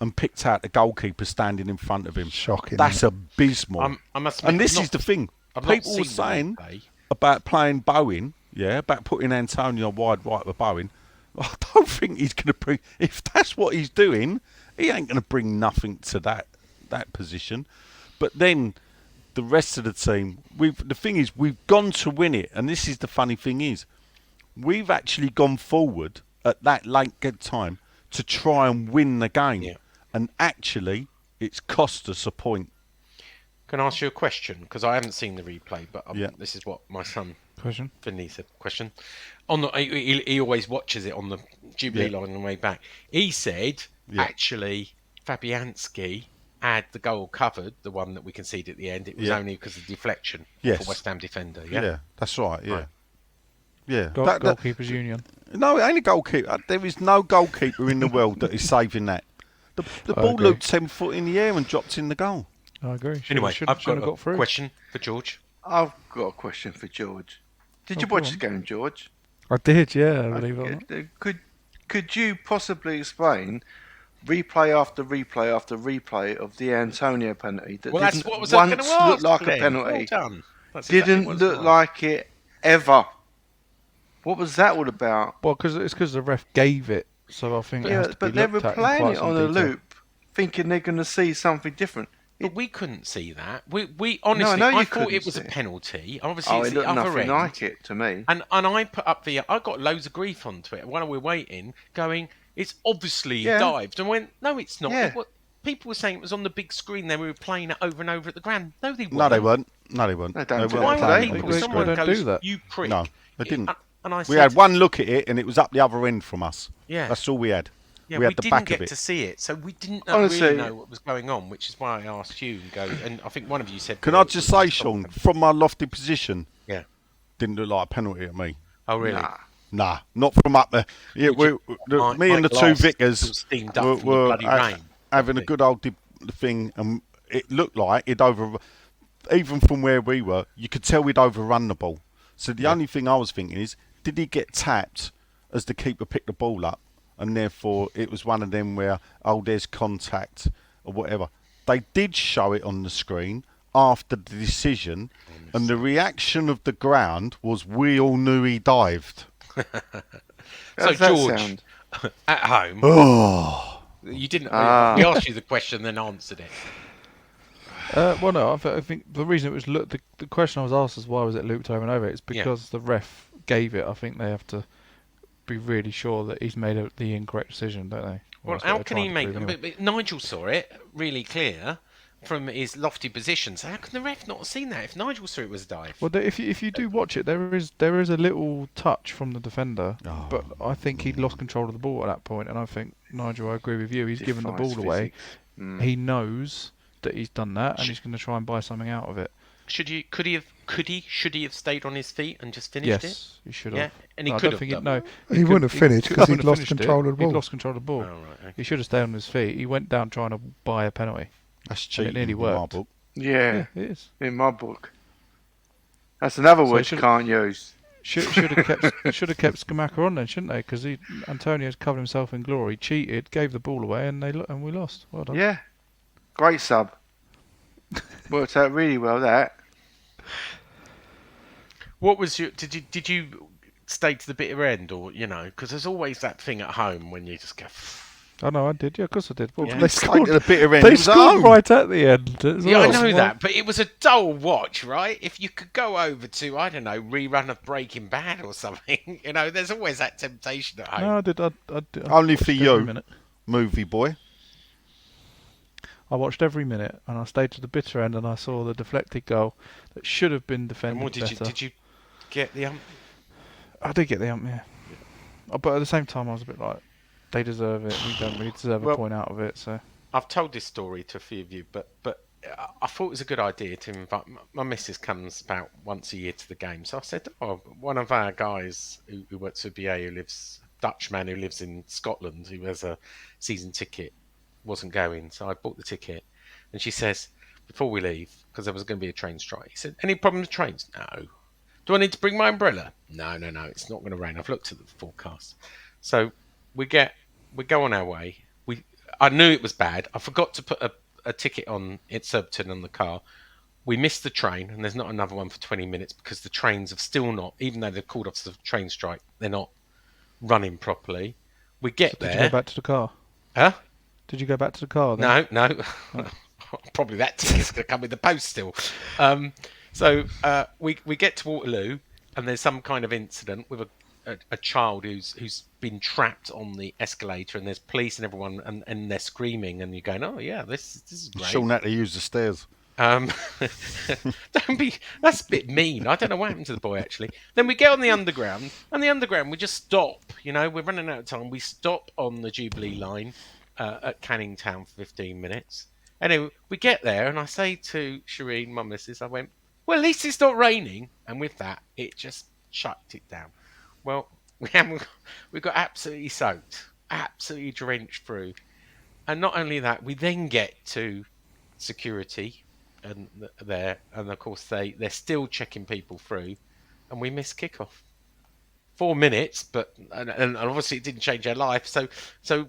and picked out the goalkeeper standing in front of him. Shocking. That's isn't abysmal. I must admit, And this I've is the thing. I've not People seen were the saying replay. about playing Bowen, about putting Antonio wide right with Bowen. I don't think he's going to bring... If that's what he's doing, he ain't going to bring nothing to that position. But then the rest of the team... The thing is, we've gone to win it. And this is the funny thing is, we've actually gone forward at that late good time to try and win the game. Yeah. And actually, it's cost us a point. Can I ask you a question? Because I haven't seen the replay, but Yeah. this is what my son Question. Finley said. Question. He always watches it on the Jubilee line on the way back. He said, actually, Fabianski had the goal covered, the one that we conceded at the end. It was only because of deflection for West Ham defender. Yeah, That's right. Yeah, Right. yeah. Goalkeepers Union. No, it ain't a goalkeeper. There is no goalkeeper in the world that is saving that. The ball agree. looked 10 foot in the air and dropped in the goal. I agree. Anyway, I've got a got through. question for George. I've got a question for George. Did you go watch on. the game, George? I did, yeah. Believe it or not. Could you possibly explain replay after replay after replay of the Antonio penalty that Well, didn't that's what was I going once to ask. look like Glenn. a penalty? Well done. That's Didn't exactly what I was look gonna like it ever. What was that all about? Well, because the ref gave it, so I think it has to But be they looked were at in playing quite it some on a detail. loop, thinking they're going to see something different. But we couldn't see that. We honestly, know you I thought couldn't it was see a it. penalty. Obviously, Oh, it's it the looked other nothing end. like it to me. And I put up I got loads of grief on Twitter while we were waiting, going, it's obviously dived. And went, no, it's not. Yeah. People were saying it was on the big screen. They were playing it over and over at the ground. No, they weren't. No, they weren't. No, they weren't. They don't do weren't Why that would playing today. it on people? the They Someone don't goes, do that. you prick. No, they didn't. And I We said, had one look at it and it was up the other end from us. Yeah. That's all we had. Yeah, we had the didn't back get of it. to see it, so we didn't Honestly- really know what was going on, which is why I asked you and go. And I think one of you said, Can well, I just say, Sean, from my lofty position, Yeah. didn't look like a penalty at me. Oh, really? Nah. Nah, not from up there. Yeah, me and the two Glass vicars was steamed up were, from the were bloody rain. having a good old thing, and it looked like it even from where we were, you could tell we'd overrun the ball. So the only thing I was thinking is, did he get tapped as the keeper picked the ball up, and therefore it was one of them where, there's contact or whatever. They did show it on the screen after the decision, and the reaction of the ground was, we all knew he dived. So, How's that George, sound? at home, Oh, you didn't. Ah. We asked you the question, then answered it. Well, no, I think the reason it was the question I was asked is why was it looped over and over? It's because the ref gave it. I think they have to be really sure that he's made the incorrect decision, don't they? Well, how can he make? But Nigel saw it really clear from his lofty position. So how can the ref not have seen that? If Nigel saw it was a dive. Well, if you do watch it, there is a little touch from the defender, but I think he'd lost control of the ball at that point, and I think Nigel, I agree with you. He's given the Defies ball away. physics. He knows that he's done that, and he's going to try and buy something out of it. Should he have stayed on his feet and just finished it? Yes, he should Yeah, have. and he No, I could don't have think done. no, He wouldn't have finished because he'd couldn't have lost finished it. control of the ball. He'd lost control of the ball. Oh, right, okay. He should have stayed on his feet. He went down trying to buy a penalty. that's And cheating it nearly in my worked. book. Yeah, it is. in my book. That's another So word it you should- can't use. Should have kept Skamaka on then, shouldn't they? Because Antonio's covered himself in glory, cheated, gave the ball away, and we lost. Well done. Yeah, great sub. Worked out really well, that. What was your? Did you stay to the bitter end, or because there's always that thing at home when you just go. I know I did. Yeah, of course I did. Well, Yeah. They They stayed scored. at the bitter end. They It was at scored home. right at the end. As Yeah, I well. know Well, that, but it was a dull watch, right? If you could go over to, I don't know, rerun of Breaking Bad or something, there's always that temptation at home. No, I did. I Only watched for every you. minute. Movie boy. I watched every minute, and I stayed to the bitter end, and I saw the deflected goal that should have been And defended what better. did you get the I did get the ump, yeah. But at the same time, I was a bit like, they deserve it. We don't really deserve a Well- point out of it. So I've told this story to a few of you, but I thought it was a good idea to invite. My missus comes about once a year to the game, so I said, one of our guys who works for BA, Dutchman who lives in Scotland, who has a season ticket, wasn't going, so I bought the ticket, and she says, before we leave, because there was going to be a train strike, he said, any problem with trains? No. Do I need to bring my umbrella? No, it's not going to rain. I've looked at the forecast. So we go on our way. I knew it was bad. I forgot to put a ticket on at Surbiton on the car. We missed the train, and there's not another one for 20 minutes because the trains have still not, even though they've called off the train strike, they're not running properly. We get there. Did you go back to the car? Huh? Did you go back to the car then? No. Probably that ticket's going to come in the post still. So we get to Waterloo, and there's some kind of incident with a child who's been trapped on the escalator, and there's police and everyone, and they're screaming, and you're going, oh yeah, this is great. Sean had to use the stairs. Don't be. That's a bit mean. I don't know what happened to the boy actually. Then we get on the underground, and the underground we just stop. You know, we're running out of time. We stop on the Jubilee line at Canning Town for 15 minutes. Anyway, we get there, and I say to Shireen, my missus, I went, well, at least it's not raining. And with that, it just shut it down. Well, we got absolutely soaked, absolutely drenched through. And not only that, we then get to security and of course they're still checking people through, and we missed kickoff. 4 minutes, but and obviously it didn't change our life. So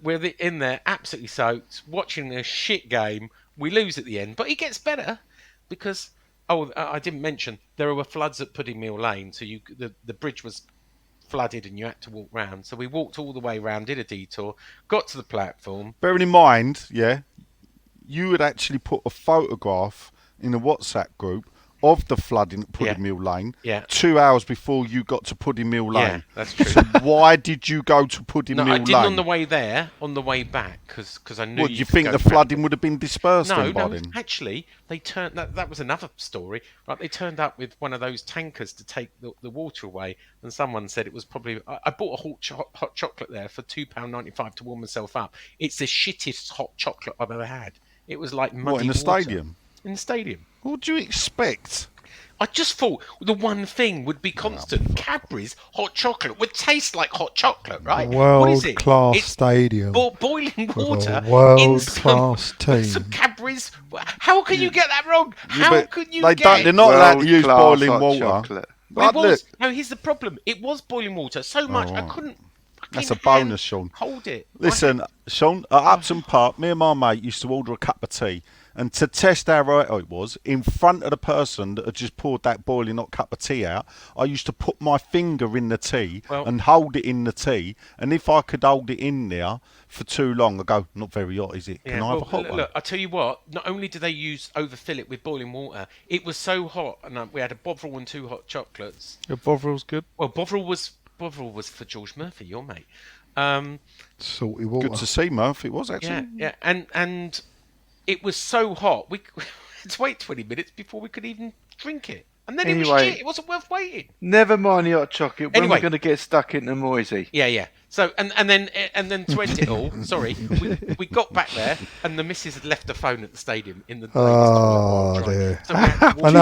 we're in there absolutely soaked, watching a shit game. We lose at the end, but it gets better because I didn't mention there were floods at Pudding Mill Lane, so the bridge was flooded and you had to walk round. So we walked all the way round, did a detour, got to the platform. Bearing in mind, you had actually put a photograph in a WhatsApp group of the flooding at Pudding Mill Lane 2 hours before you got to Pudding Mill Lane. Yeah, that's true. So why did you go to Pudding Mill Lane? No, I didn't on the way there, on the way back, because I knew What, you think the flooding would have been dispersed by then? Actually, they turned... That was another story. Right, they turned up with one of those tankers to take the water away, and someone said it was probably... I bought a hot chocolate there for £2.95 to warm myself up. It's the shittest hot chocolate I've ever had. It was like muddy What, in the water. stadium? In the stadium. What do you expect? I just thought the one thing would be constant. Cadbury's hot chocolate would taste like hot chocolate, right? What is it? World-class stadium. Boiling water World class team. some Cadbury's. How can you get that wrong? They're not allowed to use boiling water. Chocolate. No, here's the problem. It was boiling water so much I couldn't. That's a bonus, Sean. Hold it. Listen, Sean, at Upton Park, me and my mate used to order a cup of tea, and to test how right it was, in front of the person that had just poured that boiling hot cup of tea out, I used to put my finger in the tea and hold it in the tea, and if I could hold it in there for too long, I go, not very hot, is it? Can I have a hot one? Look, I tell you what, not only did they overfill it with boiling water, it was so hot, and we had a Bovril and 2 hot chocolates. Your Bovril's good? Well, Bovril was for George Murphy, your mate. Salty water. Good to see, Murph. It was actually. Yeah, and it was so hot. We had to wait 20 minutes before we could even drink it. And then it was shit. It wasn't worth waiting. Never mind the hot chocolate. When we're going to get stuck into Moyes. Yeah. So and then to end it all, sorry, we got back there and the missus had left the phone at the stadium in the. Oh dear. So and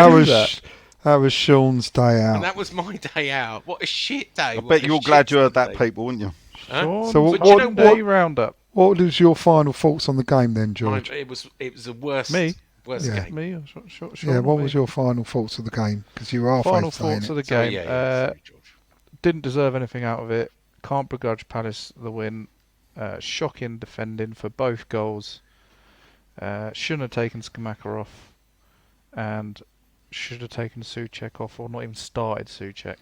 that was Sean's day out. And that was my day out. What a shit day! I bet you're glad you heard that, people, weren't you? Huh? So what roundup? What was your final thoughts on the game then, George? It was the worst. Me? Worst game. Me? Sure, yeah. What was your final thoughts of the game? Because you were halfway final thoughts of the game. Sorry, George. Didn't deserve anything out of it. Can't begrudge Palace the win. Shocking defending for both goals. Shouldn't have taken Skamaka off, and should have taken Souček off, or not even started Souček.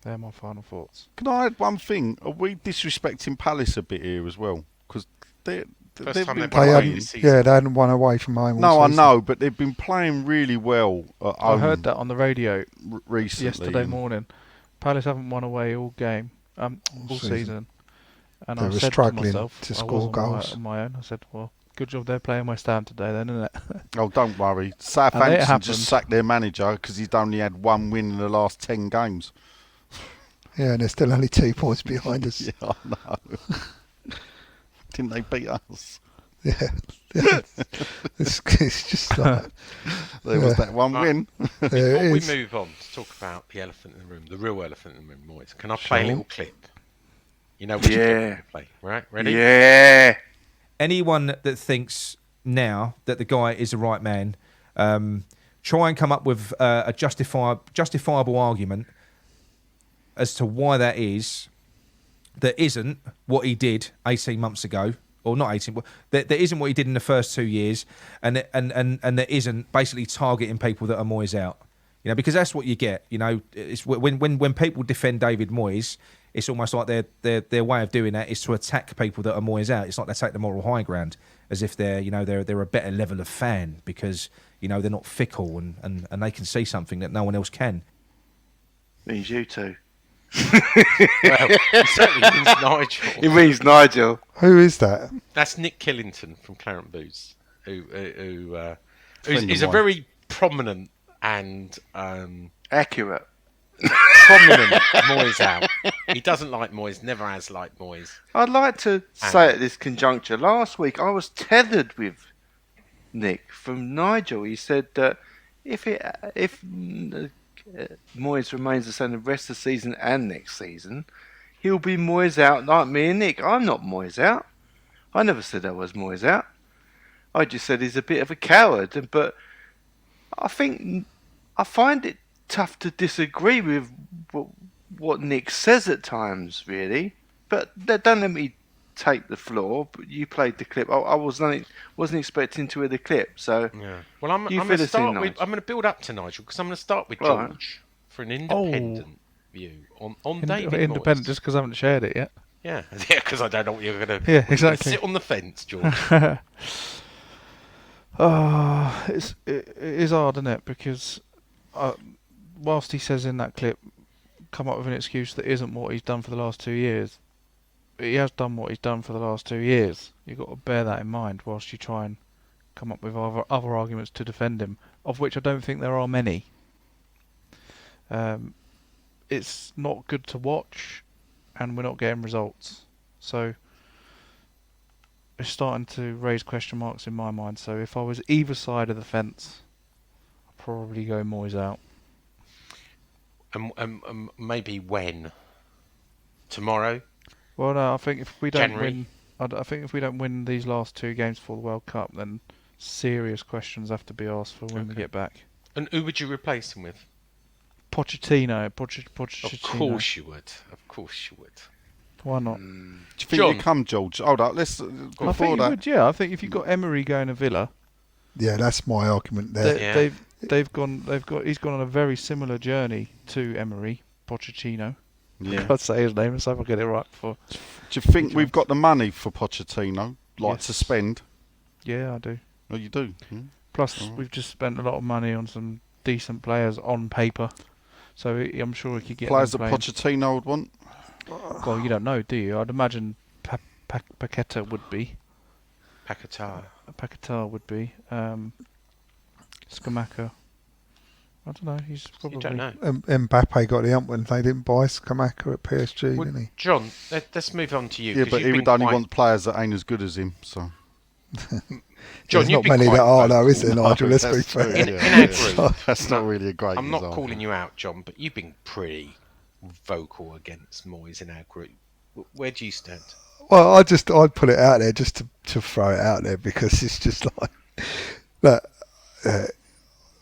They're my final thoughts. Can I add one thing? Are we disrespecting Palace a bit here as well? Because they've been playing. They hadn't won away from home. No, I know, but they've been playing really well. I heard that on the radio recently. Yesterday morning. Palace haven't won away all game, all season. And they I were said struggling to myself, to score goals on my own. I said, well, good job they're playing West Ham today then, isn't it? Oh, don't worry. Southampton just sacked their manager because he's only had 1 win in the last 10 games. Yeah, and they're still only 2 points behind us. Yeah, I know. Didn't they beat us? Yeah. It's just like... There was that 1 win. Before we move on to talk about the elephant in the room, the real elephant in the room, Moyes, can I play a little clip? You know what you're play, right? Ready? Yeah. Anyone that thinks now that the guy is the right man try and come up with a justifiable argument as to why that isn't what he did 18 months ago, or not 18. That isn't what he did in the first 2 years, and that isn't basically targeting people that are Moyes out. You know, because that's what you get. You know, it's when people defend David Moyes, it's almost like their way of doing that is to attack people that are Moyes out. It's like they take the moral high ground, as if they're a better level of fan because they're not fickle and they can see something that no one else can. Means you two. Well, it certainly means Nigel. It means Nigel. Who is that? That's Nick Killington from Clarent Boots, who Friend is of a mine. very prominent and Accurate. prominent Moyes out. He doesn't like Moyes, never has liked Moyes. I'd like to say at this conjuncture, last week I was tethered with Nick from Nigel. He said that if Moyes remains the same the rest of the season and next season, he'll be Moyes out like me and Nick. I'm not Moyes out. I never said I was Moyes out. I just said he's a bit of a coward. But I find it tough to disagree with what Nick says at times, really. But don't let me take the floor. But you played the clip. I wasn't expecting to hear the clip. So Yeah. Well, I'm You going fill to us in, start with. Nigel. I'm going to build up to Nigel because I'm going to start with Right. George for an independent view on David Independent Moyes. just because I haven't shared it yet. Yeah, because I don't know what you're going to. Yeah, exactly. Sit on the fence, George. It is hard, isn't it? Because whilst he says in that clip, come up with an excuse that isn't what he's done for the last 2 years, he has done what he's done for the last 2 years. You've got to bear that in mind whilst you try and come up with other arguments to defend him, of which I don't think there are many. It's not good to watch, and we're not getting results. So it's starting to raise question marks in my mind. So if I was either side of the fence, I'd probably go Moyes out. Maybe when? Tomorrow? Well, no, I think if we don't January. win, I think if we don't win these last 2 games for the World Cup, then serious questions have to be asked for when we Okay. get back. And who would you replace him with? Pochettino. Of course you would. Of course you would. Why not? Do you think John. you come, George? Hold up, let's I before think you that. would. Yeah, I think if you've got Emery going to Villa, Yeah, that's my argument there. Yeah. he's gone on a very similar journey to Emery, Pochettino. Yeah. I'd say his name and see if I get it right before. Do you think we've got the money for Pochettino, to Yes. spend? Yeah, I do. Oh, you do. Plus, Alright. we've just spent a lot of money on some decent players on paper, so I'm sure we could get Players that them playing. Pochettino would want. Well, you don't know, do you? I'd imagine Paqueta would be. Paqueta would be. Skamaka. I don't know. He's probably. You don't know. Mbappe got the ump when they didn't buy Skamaka at PSG, Well, didn't he? John, let's move on to you. Yeah, 'cause but you've he been would only quite- want players that ain't as good as him. So. John, There's you've not been many quite that are, though, is vocal. there, Nigel? Let's be That's true, fair. In yeah, our yeah. group, That's not really a great I'm not example. calling you out, John, but you've been pretty vocal against Moyes in our group. Where do you stand? Well, I'd put it out there just to throw it out there because it's just like that.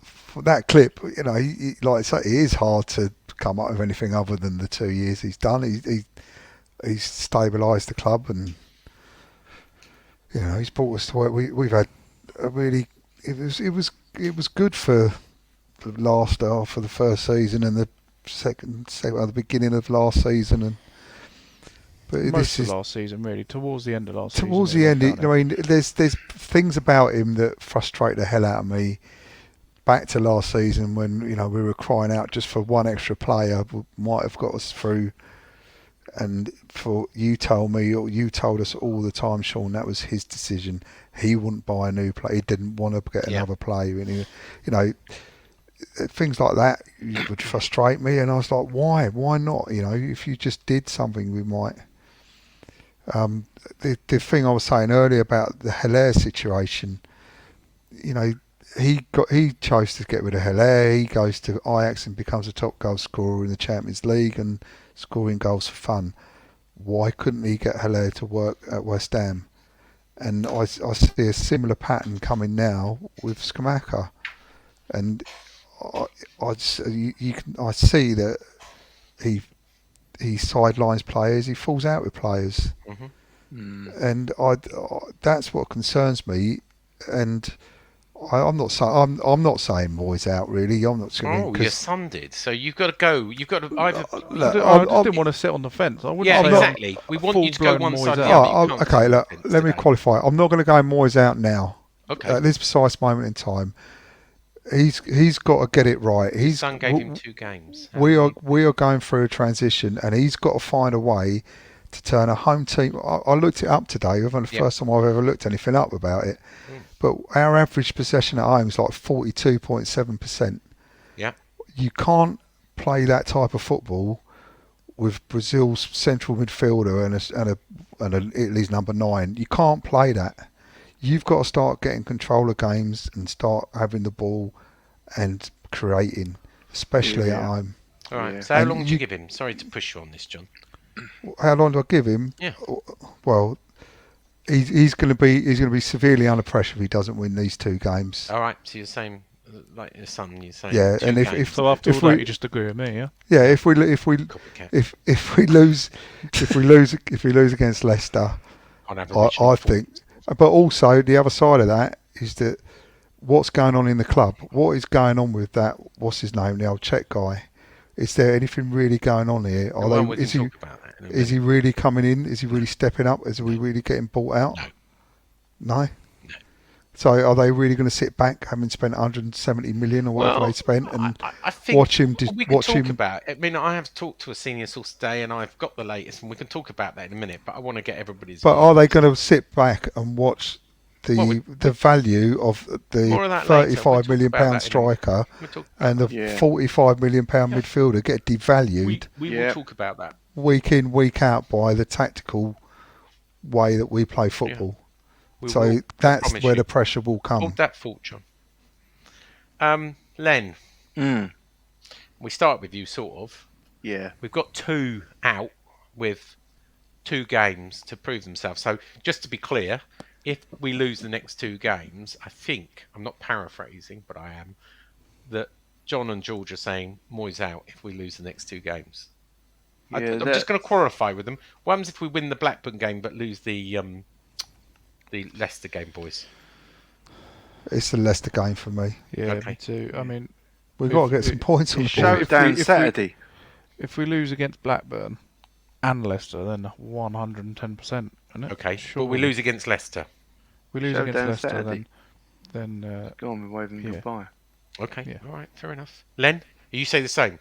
For that clip, he, like I say, it is hard to come up with anything other than the 2 years he's done. He's stabilised the club, and he's brought us to where we've had a really. It was good for the last half of the first season and the the beginning of last season, but Most of last season, really. Towards the end of last season. towards it the was end, downhill. I mean, there's things about him that frustrate the hell out of me. Back to last season when we were crying out just for one extra player might have got us through, and for you told us all the time, Sean, that was his decision. He wouldn't buy a new player. He didn't want to get another player. And things like that would frustrate me, and I was like, why not? If you just did something, we might. The thing I was saying earlier about the Hilaire situation, he chose to get rid of Hilaire. He goes to Ajax and becomes a top goal scorer in the Champions League and scoring goals for fun. Why couldn't he get Hilaire to work at West Ham? And I see a similar pattern coming now with Skamaka. and I see that he sidelines players, he falls out with players, and that's what concerns me. And I'm not saying Moyes out really. I'm not saying. Oh, your son did. So you've got to go. You've got to either. I just didn't want to sit on the fence. I wouldn't Yeah, say exactly. We want you to go full-blown one Moyes side or the out. other. Okay, look. Let me qualify. I'm not going to go Moyes out now. Okay. At this precise moment in time, he's got to get it right. His son gave him 2 games. We are going through a transition, and he's got to find a way to turn a home team. I looked it up today. It wasn't the first time I've ever looked anything up about it. But our average possession at home is like 42.7%. Yeah. You can't play that type of football with Brazil's central midfielder and Italy's number 9. You can't play that. You've got to start getting control of games and start having the ball and creating, especially at home. All right. So how long do you give him? Sorry to push you on this, John. How long do I give him? Yeah. Well, he's going to be severely under pressure if he doesn't win these 2 games. All right. So you're saying, like your son, you're saying. Yeah, 2 and games. if So after all that, you just agree with me, yeah? Yeah, if we lose against Leicester, On average, I think. But also the other side of that is that what's going on in the club? What is going on with that? What's his name? The old Czech guy. Is there anything really going on here? Is he really coming in? Is he really stepping up? Is we really getting bought out? No. So are they really going to sit back, having spent 170 million or whatever they spent, and I think watch him? We can talk about. I mean, I have talked to a senior source today, and I've got the latest, and we can talk about that in a minute. But I want to get everybody's. But are they going to sit back and watch the value of the 35 million pound striker and the 45 million pound midfielder get devalued? We will talk about that week in, week out by the tactical way that we play football. So that's where the pressure will come. Hold that thought, John. Len, we start with you, sort of. Yeah. We've got 2 out with 2 games to prove themselves. So just to be clear, if we lose the next 2 games, I think, I'm not paraphrasing, but I am, that John and George are saying Moyes out if we lose the next 2 games. Yeah, I'm just going to qualify with them. What happens if we win the Blackburn game but lose the Leicester game, boys? It's the Leicester game for me. Yeah, me too. I mean, we've got to get some points on the board. Showdown Saturday. If we lose against Blackburn and Leicester, then 110%, isn't it? Okay, sure. But we lose against Leicester. We lose Showdown against Leicester, Saturday. then Go on, we're waving goodbye. Okay, Yeah. all right, fair enough. Len, you say the same?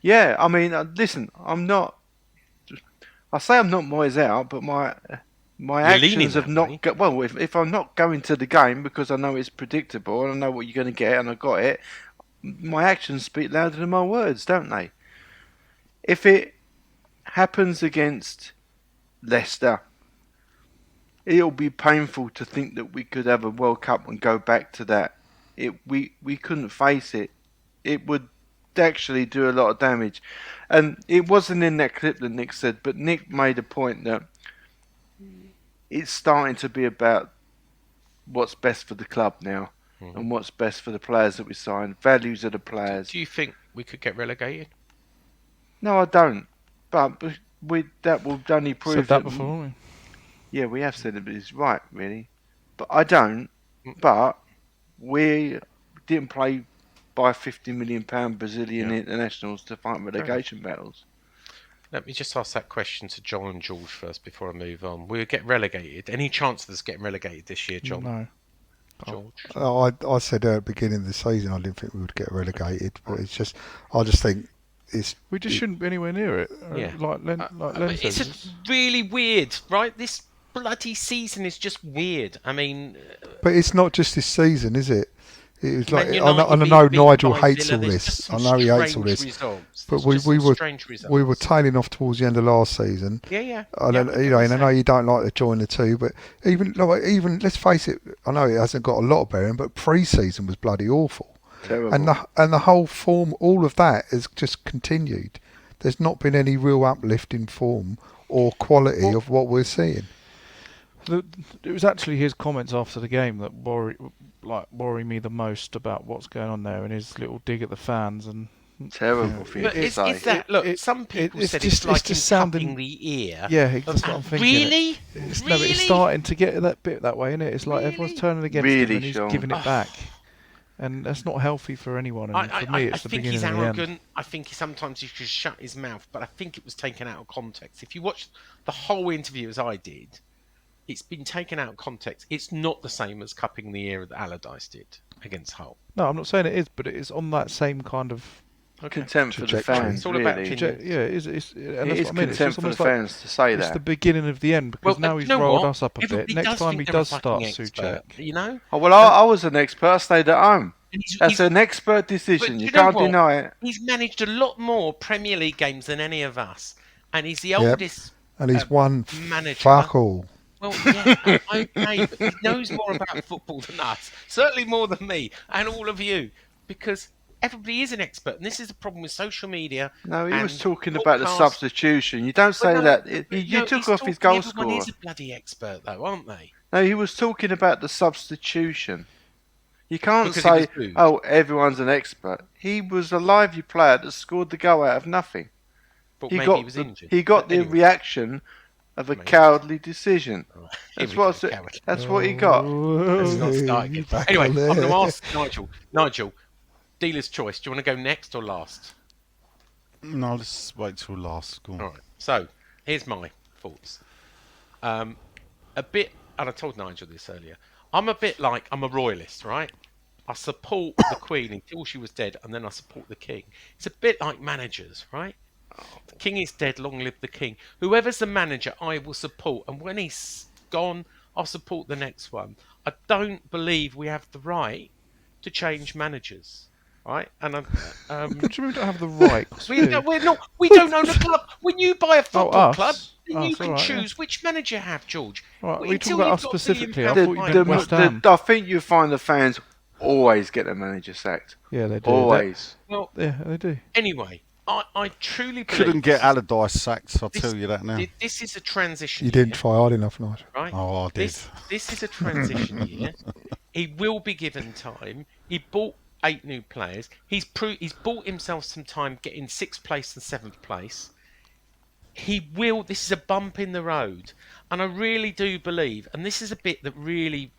Yeah, I mean, listen, I'm not. I say I'm not Moyes out, but my You're leaning actions have that not. way. Well, if I'm not going to the game because I know it's predictable and I know what you're going to get and I got it, my actions speak louder than my words, don't they? If it happens against Leicester, it'll be painful to think that we could have a World Cup and go back to that. We couldn't face it. It would actually do a lot of damage. And it wasn't in that clip that Nick said, but Nick made a point that it's starting to be about what's best for the club now and what's best for the players that we signed, values of the players. Do you think we could get relegated? No, I don't. But that will only prove said that before, haven't we? Yeah, we have said it, but it's right, really. But I don't. But we didn't play by £50 million Brazilian internationals to fight relegation battles. Let me just ask that question to John and George first before I move on. We'll get relegated. Any chance of us getting relegated this year, John? No. George? I said at the beginning of the season I didn't think we would get relegated, but I just think we just shouldn't be anywhere near it. Yeah. Like Len It's says. just really weird, right? This bloody season is just weird. I mean... But it's not just this season, is it? It was like, Man I United know being Nigel by hates Villa, all there's this. just I some know he hates all strange this. results. But There's just some strange we were results. tailing off towards the end of last season. Yeah. And I know you don't like to join the two, but even let's face it, I know it hasn't got a lot of bearing, but pre-season was bloody awful. Terrible. And the whole form, all of that has just continued. There's not been any real uplift in form or quality of what we're seeing. It was actually his comments after the game that like worry me the most about what's going on there, and his little dig at the fans and. Terrible thing But to is say. that look? Some people said it's like him cupping the ear. Yeah, that's what I'm thinking. Really? No, but it's starting to get that bit that way, isn't it? It's like everyone's turning against him Really, and he's Sean. giving it back. And that's not healthy for anyone. And for me, it's the beginning of the end. I think he's arrogant. I think sometimes he should shut his mouth. But I think it was taken out of context. If you watch the whole interview as I did, it's been taken out of context. It's not the same as cupping the ear that Allardyce did against Hull. No, I'm not saying it is, but it is on that same kind of contempt for the fans. It's all about really. opinion. yeah. It is Contempt for the fans to say it's that. the beginning of the end because now he's rolled us up a bit. Everybody Next time he does start expert, Souček. you know. Oh, well, I was an expert. I stayed at home. That's He's an expert decision. But You you know can't what? deny it. He's managed a lot more Premier League games than any of us, and he's the Yep. oldest And he's won manager. fuck all. Well, yeah, okay, but he knows more about football than us. Certainly more than me and all of you, because everybody is an expert, and this is the problem with social media. No, he and was talking about the podcasts. substitution. You don't say Well, that. no, You took he's off his talking- goal Everyone scorer. is a bloody expert, though, aren't they? No, he was talking about the substitution. You can't Because he say, was booed. oh, everyone's an expert. He was a lively player that scored the goal out of nothing. But He maybe got he was the, injured. he got But the anyway. reaction of a Maybe. cowardly decision. Here That's we go, what coward. that's what he got. Let's not start again. Back Anyway, on I'm there. going to ask Nigel. Nigel, dealer's choice. Do you want to go next or last? No, let's wait till last. Go on. All right. So, here's my thoughts. A bit, and I told Nigel this earlier. I'm a royalist, right? I support the Queen until she was dead, and then I support the King. It's a bit like managers, right? The King is dead, long live the King. Whoever's the manager, I will support, and when he's gone, I'll support the next one. I don't believe we have the right to change managers, right? And What do you mean we don't have the right? we don't own a club. When you buy a football us? club, then Oh, you it's can all right, choose which manager you have, George. Right, Well, we until talk about you've us got specifically. I £1 thought you billion meant West Ham. I think you find the fans always get the manager sacked. Yeah, they do. Always. Well, Yeah, they do. anyway, I truly believe Couldn't get this is- Allardyce sacked, I'll this- tell you that now. This is a transition You year, didn't try hard enough, Nigel. right? Oh, I did. This is a transition year. He will be given time. He bought 8 new players. He's bought himself some time getting 6th place and 7th place. He will. This is a bump in the road, and I really do believe. And this is a bit that really.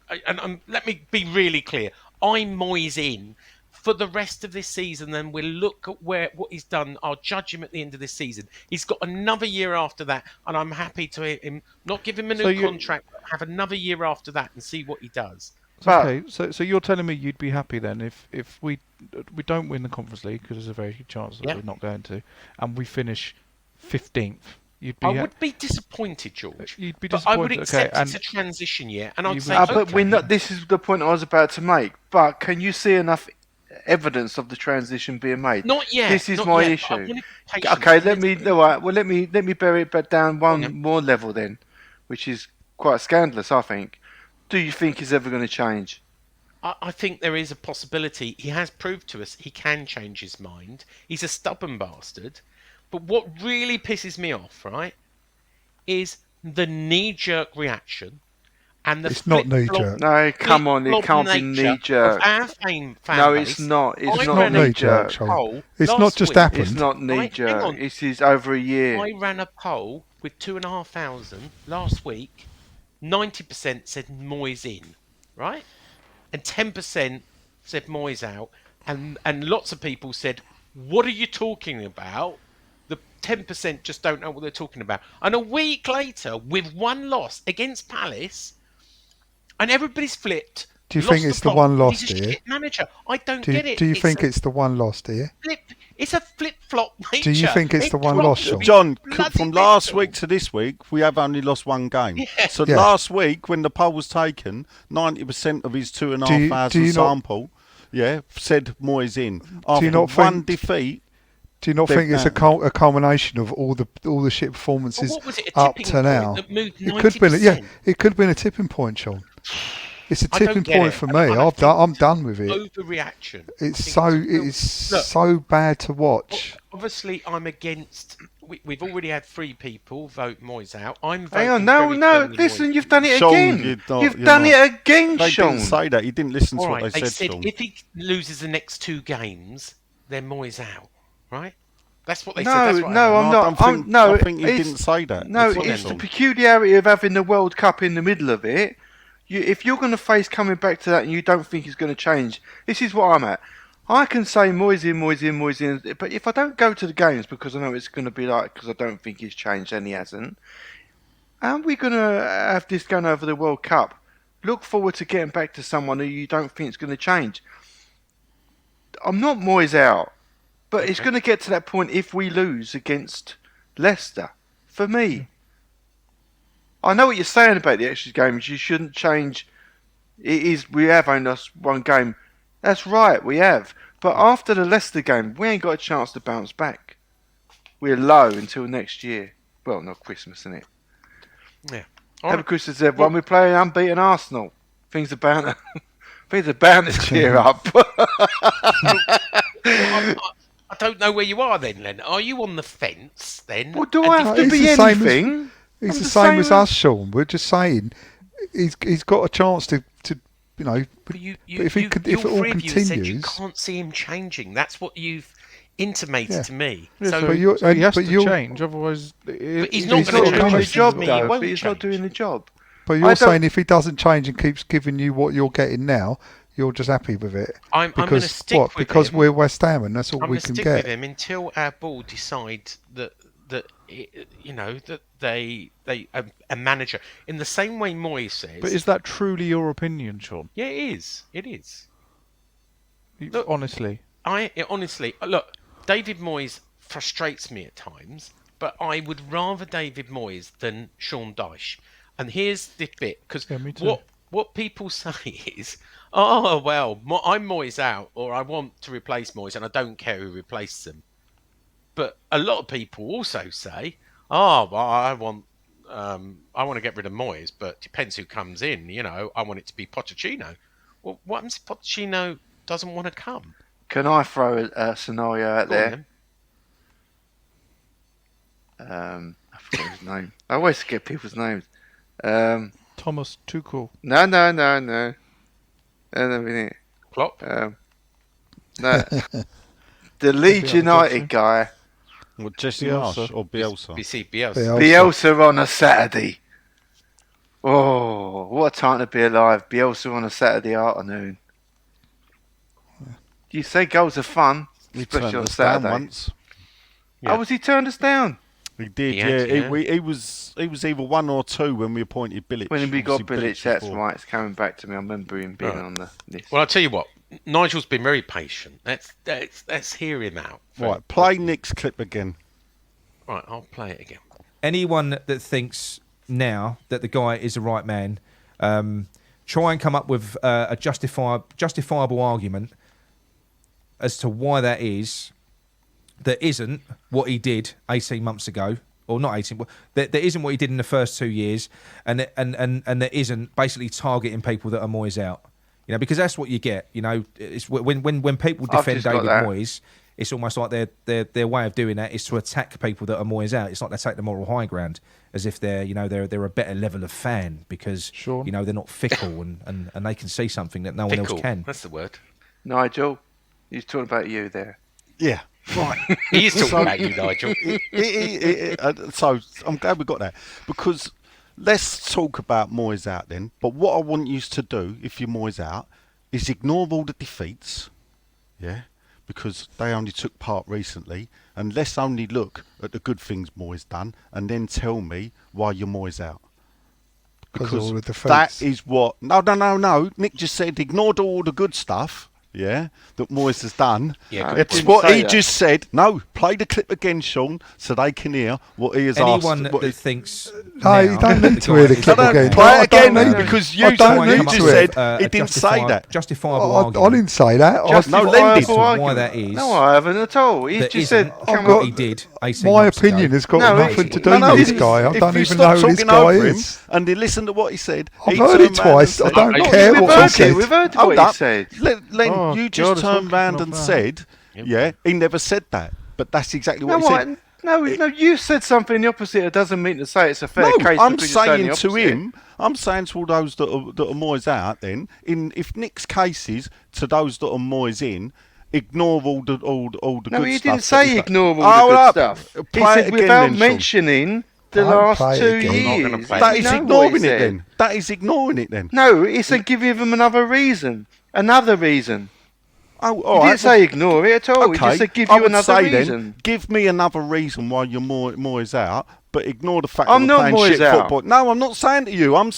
Let me be really clear. I'm Moyes in for the rest of this season. Then we'll look at what he's done. I'll judge him at the end of this season. He's got another year after that, and I'm happy to him not give him a new contract. But have another year after that and see what he does. But- Okay, so you're telling me you'd be happy then if we don't win the Conference League, because there's a very good chance that Yeah. we're not going to, and we finish 15th. You'd be I would be disappointed, George. You'd be But I would disappointed, accept okay, it's a transition year, and you I'd would- say, But okay. we're not. This is the point I was about to make. But can you see enough evidence of the transition being made? Not yet. This is not my yet, but I issue. wanted patience. Okay, let me bury it back down one Okay. more level then, which is quite scandalous, I think. Do you think he's ever going to change? I think there is a possibility. He has proved to us he can change his mind. He's a stubborn bastard. But what really pisses me off, right, is the knee-jerk reaction and the It's not flip-flop- knee-jerk. No, come on, it flip-flop can't be nature knee-jerk. of our fan No, base. it's not. It's I not ran a knee-jerk, knee-jerk. Sean. poll It's last not just week. happened. It's not Hang on. knee-jerk. It is over a year. I ran a poll with 2,500 last week. 90% said Moyes in, right? And 10% said Moyes out. And lots of people said, what are you talking about? The 10% just don't know what they're talking about. And a week later, with one loss against Palace, and everybody's flipped. Do you lost think it's the poll. one loss, He's a do you? shit manager. I don't Do get it. you think a it's the one loss, do you? it's a flip-flop nature. you think it's the one dropped loss, me Sean? John, bloody from last mental. week to this week, we have only lost one game. Yeah. So Yeah. last week, when the poll was taken, 90% of his Do you 2,500 not- sample, said Moyes in. After not one think- defeat, Do you not Big think it's a culmination of all the shit performances Well, what was it, a up tipping to point now? that moved It could have been, 90%? it could have been a tipping point, Sean. It's a I don't tipping get point it. for I me. think I'm done with it. Overreaction. It's I think so a real- Look, so bad to watch. obviously, I'm against we've already had 3 people vote Moyes out. I'm Hang on, voting no, very firmly listen, Moyes. you've done it Sean, again. You've done it again, They Sean. didn't say that. You didn't listen to All what right, they they said, said Sean. if he loses the next 2 games, then Moyes out. Right? That's what they No, said. That's what no, I'm not. I think he didn't say that. No, That's what it's the Sean. peculiarity of having the World Cup in the middle of it. If you're going to face coming back to that and you don't think it's going to change, this is what I'm at. I can say Moyes in, but if I don't go to the games because I know it's going to be like, because I don't think he's changed and he hasn't, are we going to have this going over the World Cup? Look forward to getting back to someone who you don't think is going to change. I'm not Moyes out, but it's going to get to that point if we lose against Leicester. For me, I know what you're saying about the extra games. You shouldn't change. We have only lost 1 game. That's right, we have. But after the Leicester game, we ain't got a chance to bounce back. We're low until next year. Well, not Christmas, innit? Yeah. Happy Christmas, everyone. We're playing unbeaten Arsenal. Things are bound to cheer up. I don't know where you are then, Len. Are you on the fence then? Well, do I have to It's be the same as- anything? He's I'm the same as us, Sean. We're just saying he's got a chance to you know. But you, but if it all all 3 of you said you continues, can't see him changing. That's what you've intimated to me. Yeah, So, but you're, so he has but to you're, change, otherwise. he's not He's gonna not change. doing the It job, seems to me he though. won't But he's not change. doing the job. But I you're don't- saying if he doesn't change and keeps giving you what you're getting now, you're just happy with it. I'm going to Because stick with Because him. we're West Ham and that's all I'm we going to can stick get. with him until our board decide that they a manager in the same way Moyes says. But is that truly your opinion, Sean? Yeah, it is. It is. Look, honestly. Honestly, look, David Moyes frustrates me at times, but I would rather David Moyes than Sean Dyche. And here's the bit, because Yeah, me too. what people say is, oh, well, I'm Moyes out, or I want to replace Moyes, and I don't care who replaces him. But a lot of people also say, oh, well, I want to get rid of Moyes, but depends who comes in. You know, I want it to be Pochettino. Well, what happens if Pochettino doesn't want to come? Can I throw a scenario out Go on, there? I forgot his name. I always forget people's names. Thomas Tuchel. No. No, minute. Klopp? No. The Leeds United guy. What, Jesse Bielsa. Marsh or Bielsa? Bielsa. Bielsa on a Saturday. Oh, what a time to be alive. Bielsa on a Saturday afternoon. You say goals are fun, He especially turned on us down Saturday. once. Yeah. Oh, was he turned us down? He did, He yeah. had, yeah. He was either 1 or 2 when we appointed Bilic. When we got Obviously, Bilic, that's before. right. It's coming back to me. I remember him being Right. on the list. Well, I'll tell you what. Nigel's been very patient. Let's hear him out. Right, play Nick's clip again. Right, I'll play it again. Anyone that thinks now that the guy is the right man, try and come up with a justifiable argument as to why that isn't what he did 18 months ago, or not 18. That isn't what he did in the first 2 years, and that isn't basically targeting people that are Moyes out. You know, because that's what you get. You know, it's when people I've defend just got David that. Moyes, it's almost like their way of doing that is to attack people that are Moyes out. It's like they take the moral high ground, as if they're a better level of fan because Sure. they're not fickle and they can see something that no one Fickle. else can. That's the word. Nigel, he's talking about you there. Yeah, right. He is talking about you, Nigel. So I'm glad we got that, because let's talk about Moyes out then. But what I want you to do, if you're Moyes out, is ignore all the defeats, yeah, because they only took part recently, and let's only look at the good things Moyes done, and then tell me why you're Moyes out. Because of all the defeats. that is what. No. Nick just said ignored all the good stuff. Yeah, that Moyes has done. Yeah, No, good It's didn't what say he that. just said. No, play the clip again, Sean, so they can hear what he has asked. Anyone what that he- thinks No, you now don't that need the to hear guy the is clip right again. man, Play I it again, don't then, need- because I you don't try and need come up to with it. he didn't say that. Justifiable I argument. didn't say that. No, Len did. Why that is. No, I haven't at all. He's that just said, isn't come what on. he did 18 My months opinion ago. has got No, nothing to do No, with this if- guy. I if don't you even stop know who this talking guy over him is. and you listen to what he said. I've he heard turned it round twice. and I said- don't We've care We've what heard he it. said. We've heard Hold what up. he said. Len, Oh, you God, just it's turned all round kicking and off now. said, yeah, he never said that. But that's exactly what No, he I- said. No, you said something the opposite. It doesn't mean to say it's a fair case. I'm because you're saying the to opposite. him, I'm saying to all those that are Moyes out. Then, if Nick's case is to those that are Moyes in, ignore all the good stuff. No, he didn't that say he's ignore done. all the Hold good up. stuff. He Play said it again without then, Sean. mentioning the Don't last play it 2 again. I'm not years. gonna play That it. is You know what ignoring he it said. then. That is ignoring it then. No, he said give him another reason. Another reason. Oh, He all right. didn't say ignore it at all. He Okay, just said give I you would another say reason. then, give me another reason why you're Moyes out, but ignore the fact I'm that we're not playing Moyes shit out. football. No, I'm not saying to you. I'm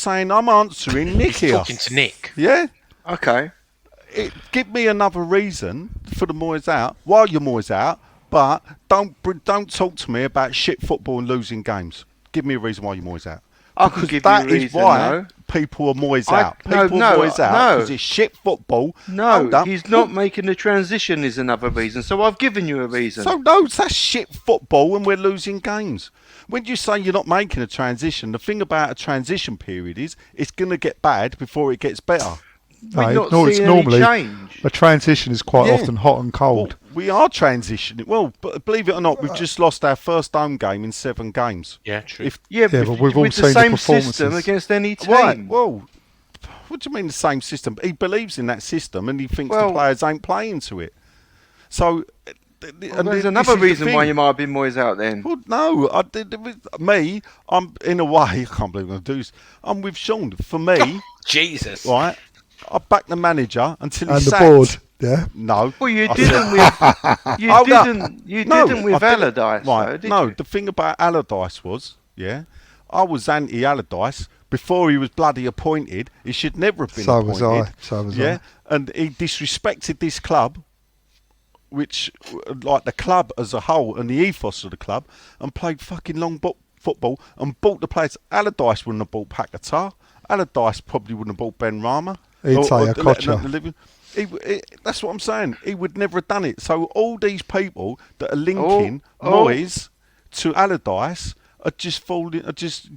answering Nick He's here. talking to Nick. Yeah? Okay. Give me another reason for the Moyes out while you're Moyes out, but don't talk to me about shit football and losing games. Give me a reason why you're Moyes out. I can Because give you a that is reason, why no. people are Moyes I- out. no, People no, are Moyes out no. because it's shit football. No, Hold up. he's not making the transition is another reason. So I've given you a reason. So no, that's shit football and we're losing games. When you say you're not making a transition, the thing about a transition period is it's going to get bad before it gets better. We're not it's seeing normally any change. a transition is quite Yeah. often hot and Well, cold. we are transitioning. Well, but believe it or not, we've just lost our first home game in 7 games. Yeah, true. Yeah, Yeah, but we've all with seen the the same performances. system against any team. Right, well, what do you mean the same system? He believes in that system and he thinks the Well- players ain't playing to it. So, There's another reason why you might have been Moyes out then. Well, no, I'm in a way, I can't believe I'm going to do this. I'm with Sean. For me, Jesus. right, I back the manager until And he's the sacked. board, yeah. No. Well, you I didn't with you Hold up. didn't with I didn't. Allardyce, Right, though, did no, you? the thing about Allardyce was, I was anti-Allardyce. Before he was bloody appointed, he should never have been So appointed. was I. So was I. And he disrespected this club, which, like the club as a whole and the ethos of the club, and played fucking long football and bought the players. Allardyce wouldn't have bought Paquetá. Allardyce probably wouldn't have bought Ben Rama. He'd say a Kocha. That's what I'm saying. He would never have done it. So all these people that are linking Moyes to Allardyce are just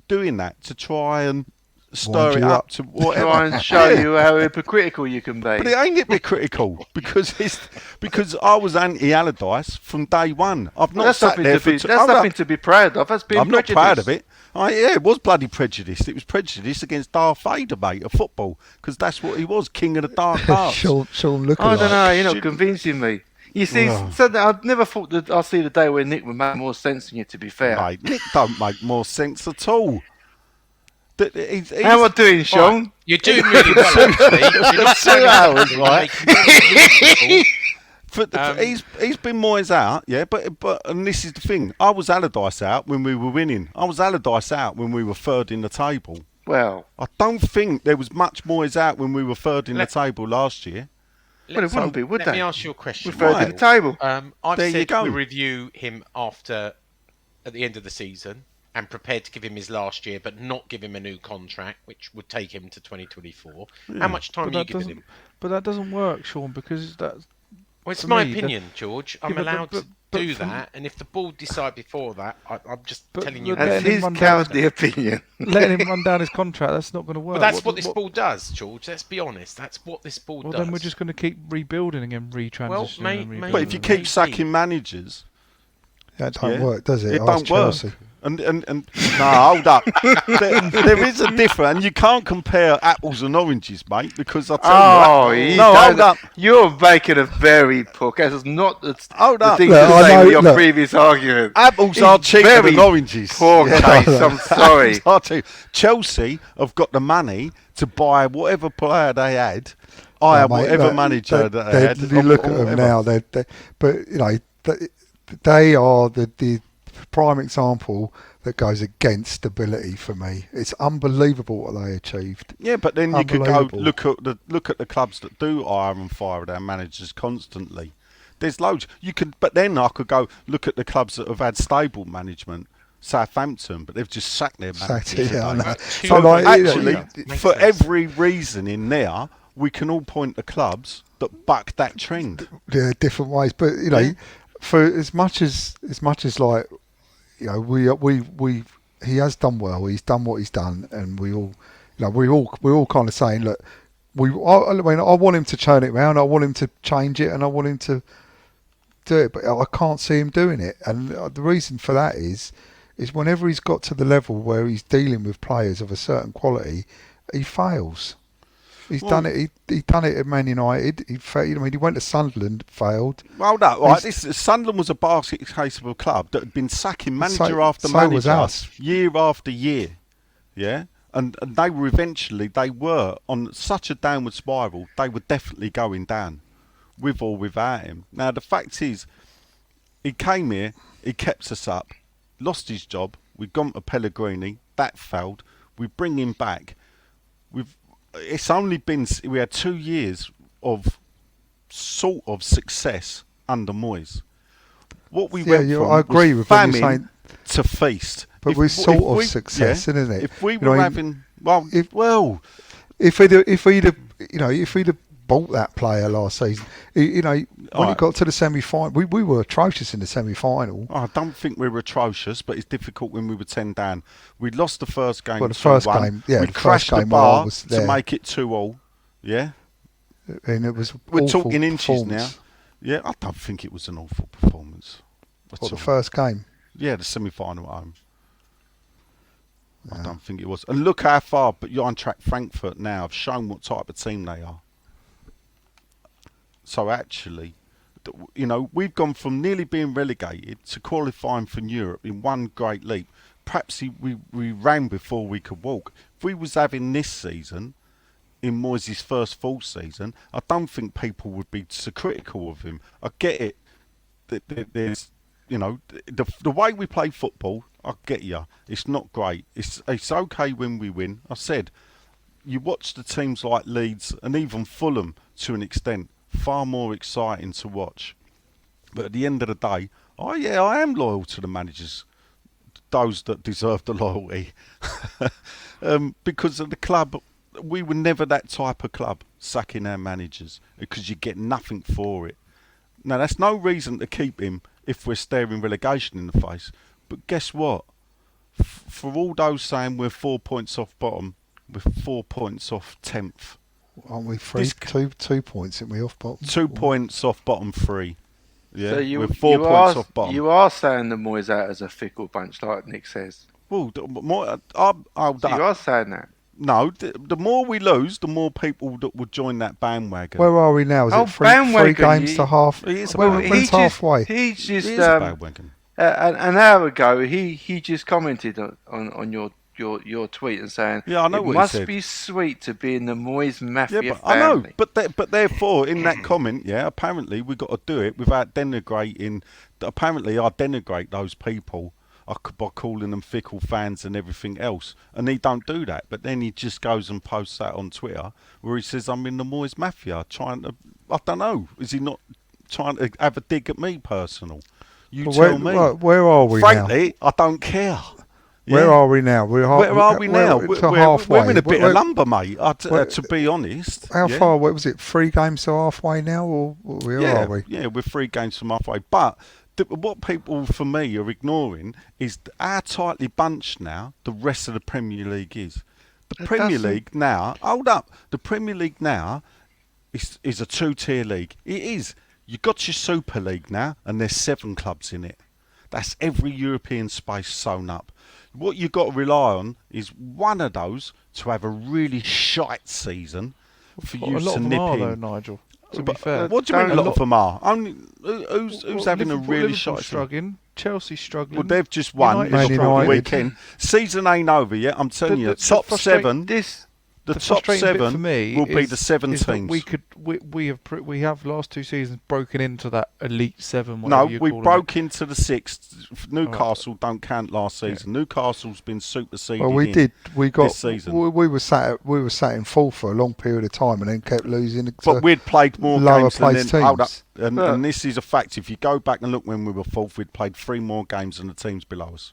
doing that to try and stir Wind it you up up. to whatever. Try and show you how hypocritical you can be. But it ain't hypocritical because I was anti-Allardyce from day one. I've not That's sat nothing there to be. for. That's nothing to be proud of. That's being I'm not prejudiced. proud of it. It was bloody prejudice. It was prejudice against Darth Vader, mate, of football, because that's what he was, king of the dark arts. Sean look I don't know. You're not Shit. convincing me. You see, so that I'd never thought that I'll see the day where Nick would make more sense than you. To be fair, Mate, Nick don't make more sense at all. He's how am I doing, Sean? You're doing really well, actually. You're not 2 hours, you're right? making He's been Moyes out, but and this is the thing. I was Allardyce out when we were winning. I was Allardyce out when we were third in the table. Well, I don't think there was much Moyes out when we were third in the table last year. well, it wouldn't be, would Let they? me ask you a question. We're third Right. in the table. I've There you said go. we review him at the end of the season and prepared to give him his last year, but not give him a new contract, which would take him to 2024. How much time are you giving him? But that doesn't work, Sean, because that's Well, it's for my me, opinion, George. I'm but- allowed but- to but do from- that, and if the board decide before that, I'm just But telling you. the- That's letting him his run down. cowardly opinion. letting him run down his contract. That's not going to work. But that's what this board does, George. Let's be honest. That's what this board Well, does. then we're just going to keep rebuilding and retransitioning. mate, and mate, rebuilding. But if you Maybe. keep sacking managers, That don't Yeah. work, does it? it Ask don't work. Chelsea. And no, hold up. there is a difference, and you can't compare apples and oranges, mate. Because I tell you, hold up. You're making a very poor case. It's not the Hold up. thing Look, to I say know- with your look. previous argument. Apples It's are cheaper very than oranges. Poor case. I'm sorry. Apples are cheap. Chelsea have got the money to buy whatever player they had. I have Mate, whatever look, manager that they had. You look at them whatever. now, but you know, they are the prime example that goes against stability for me. It's unbelievable what they achieved. Yeah, but then you could go Unbelievable. look at the clubs that do hire and fire their managers constantly. There's loads. But then I could go look at the clubs that have had stable management. Southampton, but they've just sacked their managers. Yeah, I know. So, So like, Actually, Makes for sense. every reason in there, we can all point to clubs that buck that trend. yeah, different ways. But you know, Yeah. for as much as like, you know, we he has done well. He's done what he's done, and we're all kind of saying, look, I want him to turn it around. I want him to change it, and I want him to do it, but I can't see him doing it. And the reason for that is whenever he's got to the level where he's dealing with players of a certain quality, he fails. He's done it. He done it at Man United. He failed. I mean, he went to Sunderland, failed. Well, no, right. Sunderland was a basket case of a club that had been sacking manager after manager, was us. year after year. Yeah, and they were on such a downward spiral. They were definitely going down, with or without him. Now the fact is, he came here. He kept us up. Lost his job. We've gone to Pellegrini. That failed. We bring him back. It's only been, we had 2 years of sort of success under Moyes. What we went from I agree was with what you're saying. famine to feast. But we're sort of success, isn't it? If we were having, if we'd have bought that player last season, when it got to the semi-final, we were atrocious in the semi-final. I don't think we were atrocious, but it's difficult when we were 10 down. We'd lost the first game. Well, the first 2-1. game, yeah, We'd the crashed first the game bar was to there. make it 2-2. Yeah, And it was. we're awful talking inches now. performance. Yeah, I don't think it was an awful performance. at What, the all. first game? Yeah, the semi-final at home. I don't think it was. And look how far, but you're on track. Frankfurt now have shown what type of team they are. So actually, we've gone from nearly being relegated to qualifying for Europe in one great leap. Perhaps we ran before we could walk. If we was having this season, in Moyes' first full season, I don't think people would be so critical of him. I get it. There's, the way we play football, I get you. It's not great. It's okay when we win. I said, you watch the teams like Leeds and even Fulham to an extent, far more exciting to watch. But at the end of the day, I am loyal to the managers, those that deserve the loyalty. Because of the club, we were never that type of club, sacking our managers, because you get nothing for it. Now, that's no reason to keep him if we're staring relegation in the face. But guess what? For all those saying we're 4 points off bottom, we're 4 points off 10th. Aren't we three? 2 points, aren't we, off bottom? 2 points off bottom 3. Yeah, So we're 4 points off bottom. You are saying the Moyes out as a fickle bunch, like Nick says. Well, So you are saying that. No, the more we lose, the more people that would join that bandwagon. Where are we now? Is it three bandwagon, games to half? It is a Well, bandwagon. it's halfway. He's just It is a bandwagon. an hour ago. He just commented on your tweet and saying, Yeah, I know it what he must said. be sweet to be in the Moyes mafia Yeah, but family. I know. But therefore, in that comment, apparently we got to do it without denigrating. Apparently, I denigrate those people by calling them fickle fans and everything else. And he don't do that. But then he just goes and posts that on Twitter where he says, I'm in the Moyes mafia, trying to... I don't know. Is he not trying to have a dig at me personal? You tell me. Where are we now? Frankly, I don't care. Where are we now? Where are we now? Halfway. We're in a bit of lumber, mate, to be honest. How far? What was it? 3 games to halfway now, or where are we? Yeah, we're 3 games from halfway. But what people, for me, are ignoring is how tightly bunched now the rest of the Premier League is. The Premier League now, hold up, the Premier League now is a 2-tier league. It is. You've got your Super League now, and there's 7 clubs in it. That's every European space sewn up. What you've got to rely on is one of those to have a really shite season for you to nip in. though, Nigel. To be fair, What do you mean a lot of them are? Only who's having a really Liverpool shite season? struggling. Chelsea struggling. Well, they've just won United the struggling. weekend. Season ain't over yet. I'm telling you, top 7. The top frustrating bit 7 for me will be is- the 7 is that teams. we have last 2 seasons broken into that elite 7. No, Whatever you we call broke into the 6th. Newcastle don't count last season. Newcastle's been superseded. Well, we did. We got. this season. We were sat in 4th for a long period of time, and then kept losing. But we'd played more lower games than placed then. Hold up. teams. And this is a fact. If you go back and look when we were 4th, we'd played 3 more games than the teams below us.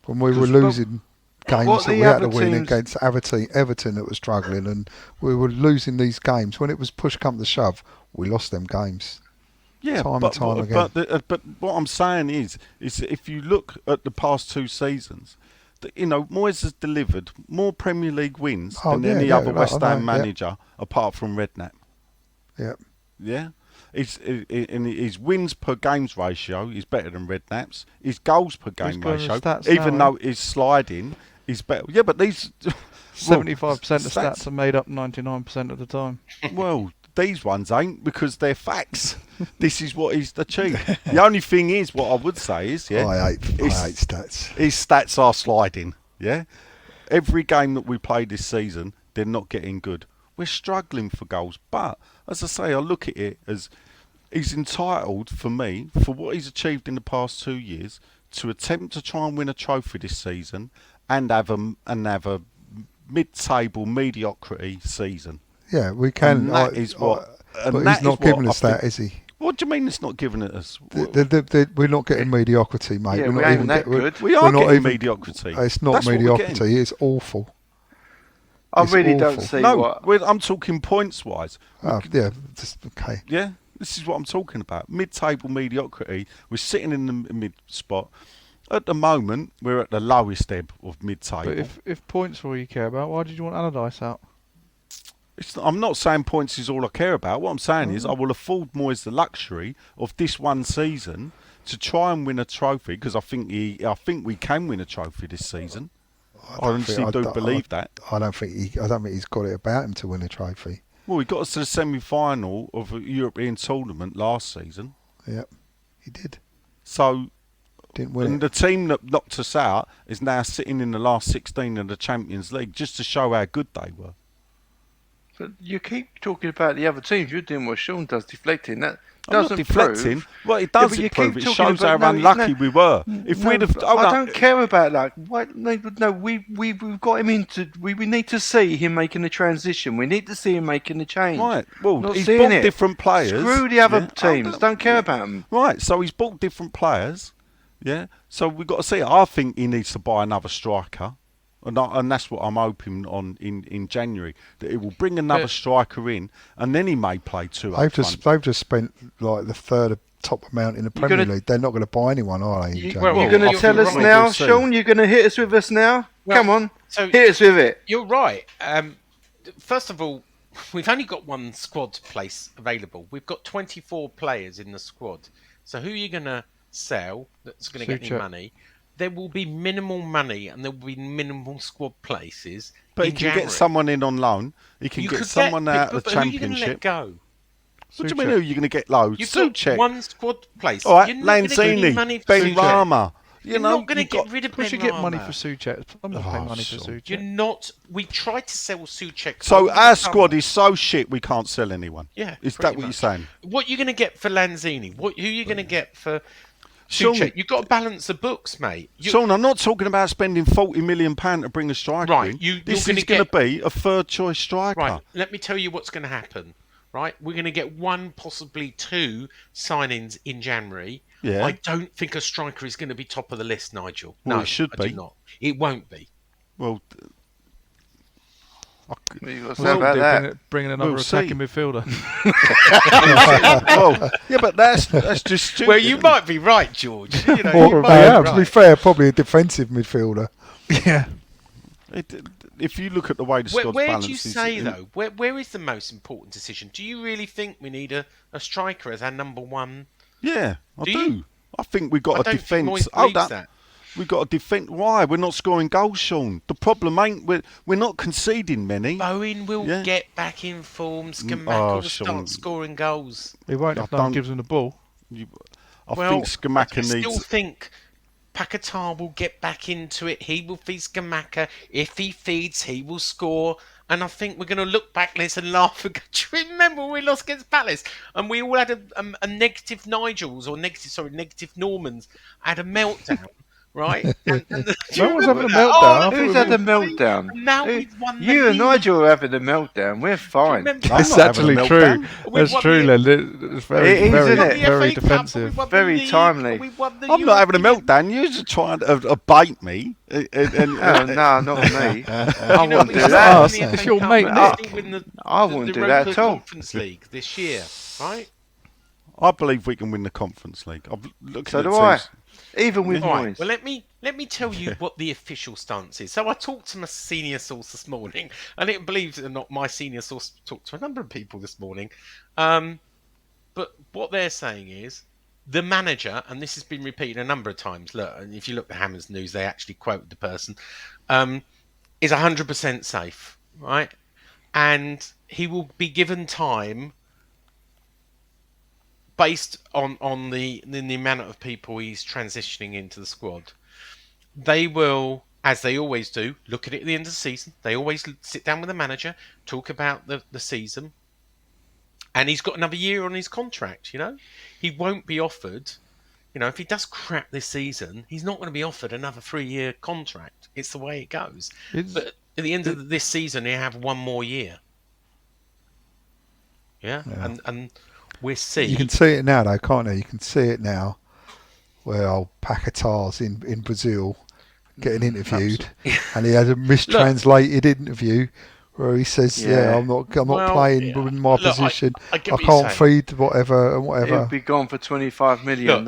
When we were losing games what that the we had to other win teams- against Everton that was struggling, and we were losing these games. When it was push come to shove, we lost them games. Yeah, Time and but, time but, again. but what I'm saying is if you look at the past 2 seasons, Moyes has delivered more Premier League wins than any other West Ham manager apart from Redknapp. Yeah. Yeah. His wins per games ratio is better than Redknapp's. His goals per game going to ratio, stats even now, though his sliding is better. Yeah, but these 75% of stats- stats are made up 99% of the time. well, these ones ain't because they're facts. This is what he's achieved. The only thing is, what I would say is, I hate stats. his stats are sliding. Yeah, every game that we play this season, they're not getting good. We're struggling for goals, but as I say, I look at it as he's entitled, for me, for what he's achieved in the past 2 years, to attempt to try and win a trophy this season and have a mid-table mediocrity season. Yeah, we can. And that is what. But he's not giving us that, is he? What do you mean it's not giving it us? We're not getting mediocrity, mate. Yeah, we're we not ain't even that good. We are getting mediocrity. It's not That's what we're getting. mediocrity. It's awful. I It's really awful. don't see No, what. I'm talking points-wise. Yeah, just okay. Yeah, this is what I'm talking about. Mid-table mediocrity. We're sitting in the mid spot. At the moment, we're at the lowest ebb of mid-table. But if points are all you care about, why did you want Allardyce out? I'm not saying points is all I care about. What I'm saying is I will afford Moyes the luxury of this one season to try and win a trophy because I think we can win a trophy this season. I honestly do believe that. I don't think he's got it about him to win a trophy. Well, we got us to the semi-final of a European tournament last season. Yep, he did. So, Didn't win and it. the team that knocked us out is now sitting in the last 16 of the Champions League just to show how good they were. But you keep talking about the other teams. You're doing what Sean does, deflecting. That I'm not doesn't deflecting. prove. Well, it Yeah, does but you prove. keep It talking shows how about- unlucky we were. If we'd have, I don't care about that. Why, no, we've got him into. We need to see him making a transition. We need to see him making a change. Right. Well, Not he's seeing bought it. different players. Screw the other Yeah. teams. Don't care about them. Right. So he's bought different players. Yeah. So we've got to see. I think he needs to buy another striker. And that's what I'm hoping on in January, that he will bring another striker in, and then he may play two. They've just spent like the third top amount in the You're Premier gonna- League. They're not going to buy anyone, are they? in You're January? going to you're tell us right. now, We'll see. Sean? You're going to hit us with us now? Well, Come on, so- hit us with it. You're right. First of all, we've only got one squad place available. We've got 24 players in the squad. So who are you going to sell that's going to get any Suchek. money? There will be minimal money and there will be minimal squad places. But he in can January. get someone in on loan. He can You get could someone out of but the who are you going to let Championship. go? What do you mean? Who are you going to get loads? You've got Suchek. one squad place. All right, You're not gonna get any money Lanzini, for Ben Suchek. Rama. You're know, not going to you've get got- rid of Of course, Ben you get money Rama. for Suchek. I'm not paying money for Sean. Suchek. You're not. We tried to sell Suchek. So over the our summer. squad is so shit we can't sell anyone. Yeah, Is pretty that what you're much. saying? What are you going to get for Lanzini? Who are you going to get for Sean- Suchek? You've got to balance the books, mate. Sean, I'm not talking about spending £40 million to bring a striker Right, in. you're This gonna is going to get- be a third choice striker. Right, let me tell you what's going to happen. Right, we're going to get one, possibly two signings in January. Yeah. I don't think a striker is going to be top of the list, Nigel. Well, no, it should I be. do not. It won't be. Well, You've got to say Well, about that. bringing another We'll attacking see. midfielder. well, yeah, but that's just stupid. Well, you might be right, George. You know, Or, you might yeah, be to be right. fair, probably a defensive midfielder. Yeah. If you look at the way the squad's Where balanced, do you it's- say, though, where is the most important decision? Do you really think we need a striker as our number one? Yeah, I Do do. you? I think we've got I a don't think defence. Moyes Hold believes up. that. We've got a defence. Why? We're not scoring goals, Sean. The problem ain't we're not conceding many. Bowen will Yeah. get back in form. Skamaka oh, will Sean. start scoring goals. He won't if I no one don't- gives him the ball. I well, think Skamaka I still needs. think Paquetá will get back into it. He will feed Skamaka. If he feeds, he will score. And I think we're going to look back at this and laugh. Do you remember when we lost against Palace? And we all had a negative Nigels or negative Normans had a meltdown, right? And do you No one's remember having a that? meltdown. I thought Who's we had were- the meltdown? And now Who- we've won the You and league. Nigel are having the meltdown. We're fine. Remember- I'm It's not having a actually meltdown. true. We've That's won true, the- Len. It's very, It is, very, isn't it? very FA Cup, and we defensive. won the Very league, timely. and we won the I'm not having a European- meltdown. You're just trying to bait me. Oh, no, not me. I You know, wouldn't we do started that. Us. in the It's FA your Cup, mate, and Nick. still win the I wouldn't the do that Europa at all. Conference League this year, right? I believe we can win the Conference League. I've looked So at the do I. teams. Even with All right. Moyes. Well, let me tell you what the official stance is. So I talked to my senior source this morning, and it believe it or not, my senior source talked to a number of people this morning. But what they're saying is the manager, and this has been repeated a number of times. Look, and if you look at Hammers News, they actually quote the person, is 100% safe, right? And he will be given time based on the amount of people he's transitioning into the squad. They will, as they always do, look at it at the end of the season. They always sit down with the manager, talk about the season. And he's got another year on his contract, He won't be offered, if he does crap this season, he's not going to be offered another 3-year contract. It's the way it goes. But at the end of this season, he'll have one more year. Yeah. And we'll see. You can see it now, though, can't you? You can see it now where old Paquetás in Brazil getting interviewed, and he has a mistranslated interview where he says, I'm not playing in my position. I can't feed whatever and whatever. He'll be gone for 25 million.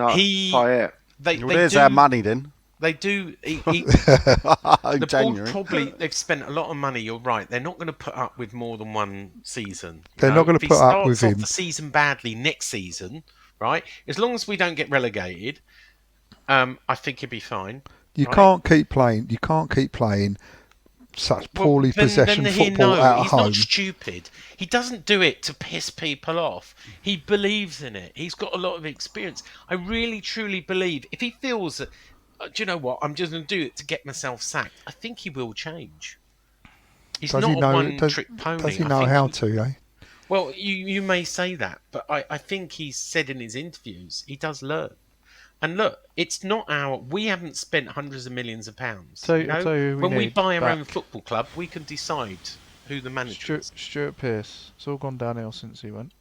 There's our money then. They do. The board probably, they've spent a lot of money. You're right. They're not going to put up with more than one season. They're not going to put up with him. If he starts off the season badly next season, right? As long as we don't get relegated, I think he'll be fine. You can't keep playing. You can't keep playing such poorly possession football at He's home. Not stupid. He doesn't do it to piss people off. He believes in it. He's got a lot of experience. I really, truly believe if he feels that, do you know what? I'm just going to do it to get myself sacked. I think he will change. He's not a one-trick pony. Does he know how to, eh? Well, you may say that, but I think he's said in his interviews he does learn. And look, it's not we haven't spent hundreds of millions of pounds. When we buy our own football club, we can decide who the manager is. Stuart Pearce. It's all gone downhill since he went.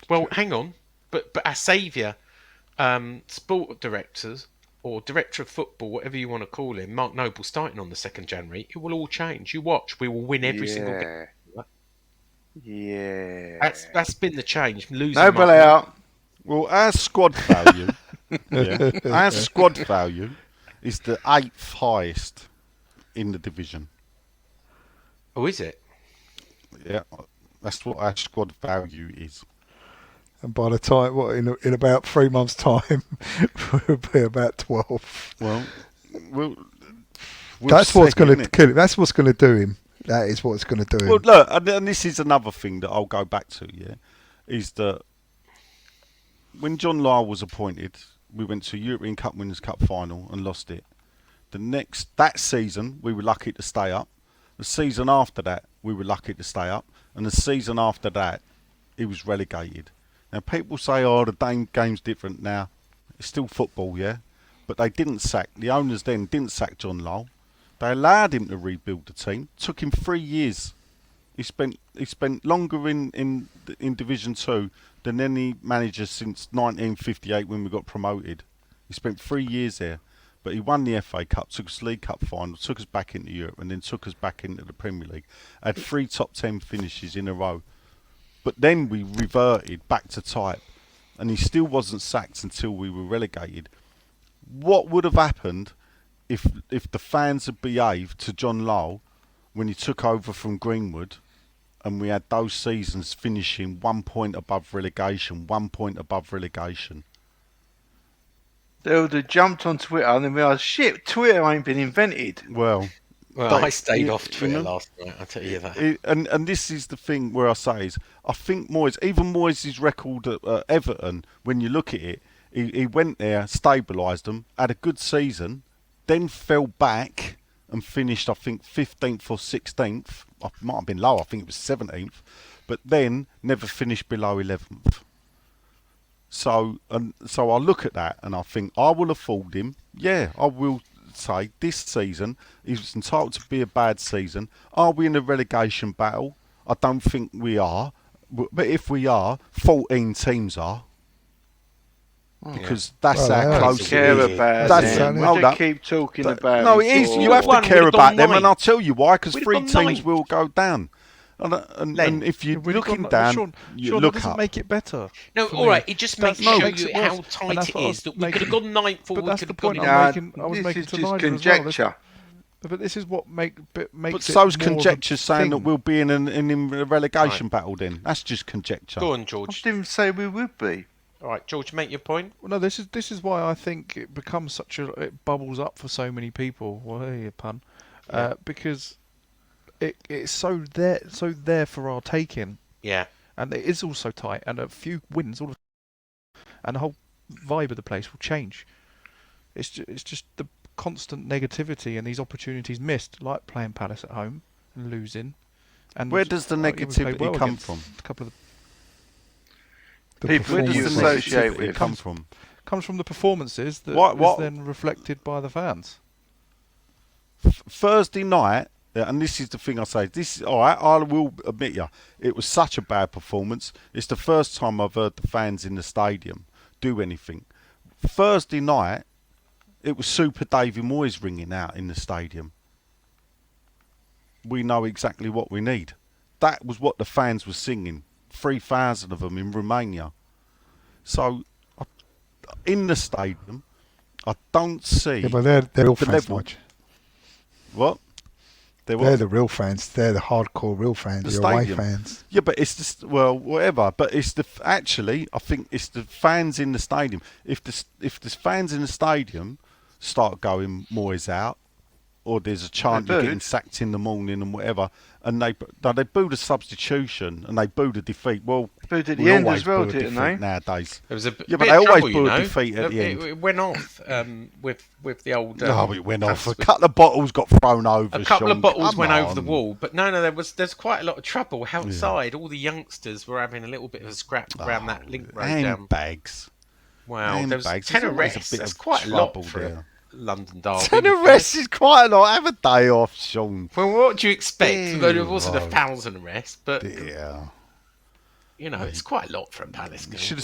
Well, hang on. But our saviour, sport directors, or director of football, whatever you want to call him, Mark Noble, starting on the 2nd January, it will all change. You watch. We will win every single game. Yeah. That's been the change. Noble out. Well, our squad value, our squad value is the 8th highest in the division. Oh, is it? Yeah, that's what our squad value is. And by the time, in about 3 months' time, we'll be about 12. Well that's what's going to kill him. That's what's going to do him. That is what's going to do him. Well, look, and this is another thing that I'll go back to. Is that when John Lyle was appointed, we went to European Cup Winners' Cup final and lost it. That season, we were lucky to stay up. The season after that, we were lucky to stay up, and the season after that, he was relegated. Now, people say, the game's different now. It's still football, but they didn't sack. The owners then didn't sack John Lyle. They allowed him to rebuild the team. It took him 3 years. He spent longer in Division 2 than any manager since 1958 when we got promoted. He spent 3 years there, but he won the FA Cup, took us League Cup final, took us back into Europe, and then took us back into the Premier League. Had 3 top 10 finishes in a row. But then we reverted back to type, and he still wasn't sacked until we were relegated. What would have happened if the fans had behaved to John Lyle when he took over from Greenwood, and we had those seasons finishing 1 point above relegation, 1 point above relegation? They would have jumped on Twitter and then realised, shit, Twitter ain't been invented. Well, I stayed off Twitter last night, I'll tell you that. And this is the thing where I say is, I think even Moyes' record at Everton, when you look at it, he went there, stabilised them, had a good season, then fell back and finished, I think, 15th or 16th. I might have been low, I think it was 17th, but then never finished below 11th. So I look at that and I think, I will afford him. Yeah, I will say this season is entitled to be a bad season. Are we in a relegation battle? I don't think we are. But if we are, 14 teams are. Because that's how close it is. They keep talking about. No, it is. You have to care about them, and I'll tell you why. Because 3 teams will go down, and if you're looking down, you look doesn't up. Make it better. No, all right. It just makes show you how tight it is. That we could have gone 9th, or we could have gone. This is just conjecture. But this is what makes But it so's more of a conjecture saying that thing. we'll be in a relegation battle then. That's just conjecture. Go on, I George. didn't say we would be. All right, George, make your point. Well, no, this is why I think it becomes it bubbles up for so many people. Well, hey, a pun, Yeah. because it's so there for our taking, Yeah. and it is also tight, and a few wins, and the whole vibe of the place will change. It's just the constant negativity and these opportunities missed, like playing Palace at home and losing. And Where does the we played negativity well come against from? A couple of People that you performances. associate It with. come from? comes from the performances that What- is then reflected by the fans. Thursday night, and this is the thing I say. This all right. I will admit it was such a bad performance. It's the first time I've heard the fans in the stadium do anything. Thursday night, it was Super Davy Moyes ringing out in the stadium. We know exactly what we need. That was what the fans were singing. 3,000 of them in Romania. So, in the stadium, I don't see Yeah, but they're real the fans, level. Nigel. What? They're the real fans. They're the hardcore real fans. The The away stadium. fans. Yeah, but it's just whatever. But it's actually, I think it's the fans in the stadium. If the fans in the stadium start going Moyes out, or there's a chant They you're booed. getting sacked in the morning and whatever, and they booed a substitution and they booed a defeat. Well, Booed at we the end always as well, boo a didn't defeat they? nowadays. There was a Yeah, but bit they of always trouble, boo a you know. defeat at the end. It went off with the old. Oh, it went off. A transfer- couple of bottles got thrown over. A couple Sean. of bottles Come went over the on. wall, but no, there's quite a lot of trouble outside. All the youngsters were having a little bit of a scrap around that link road down. Handbags. Wow, there was Handbags. 10 There's always a arrests. bit That's of quite a lot trouble for there. a London derby. 10 arrests is quite a lot. Have a day off, Sean. Well, what do you expect? Dear There wasn't Lord. 1,000 arrests, but Yeah. you know, it's quite a lot for a Palace You game. should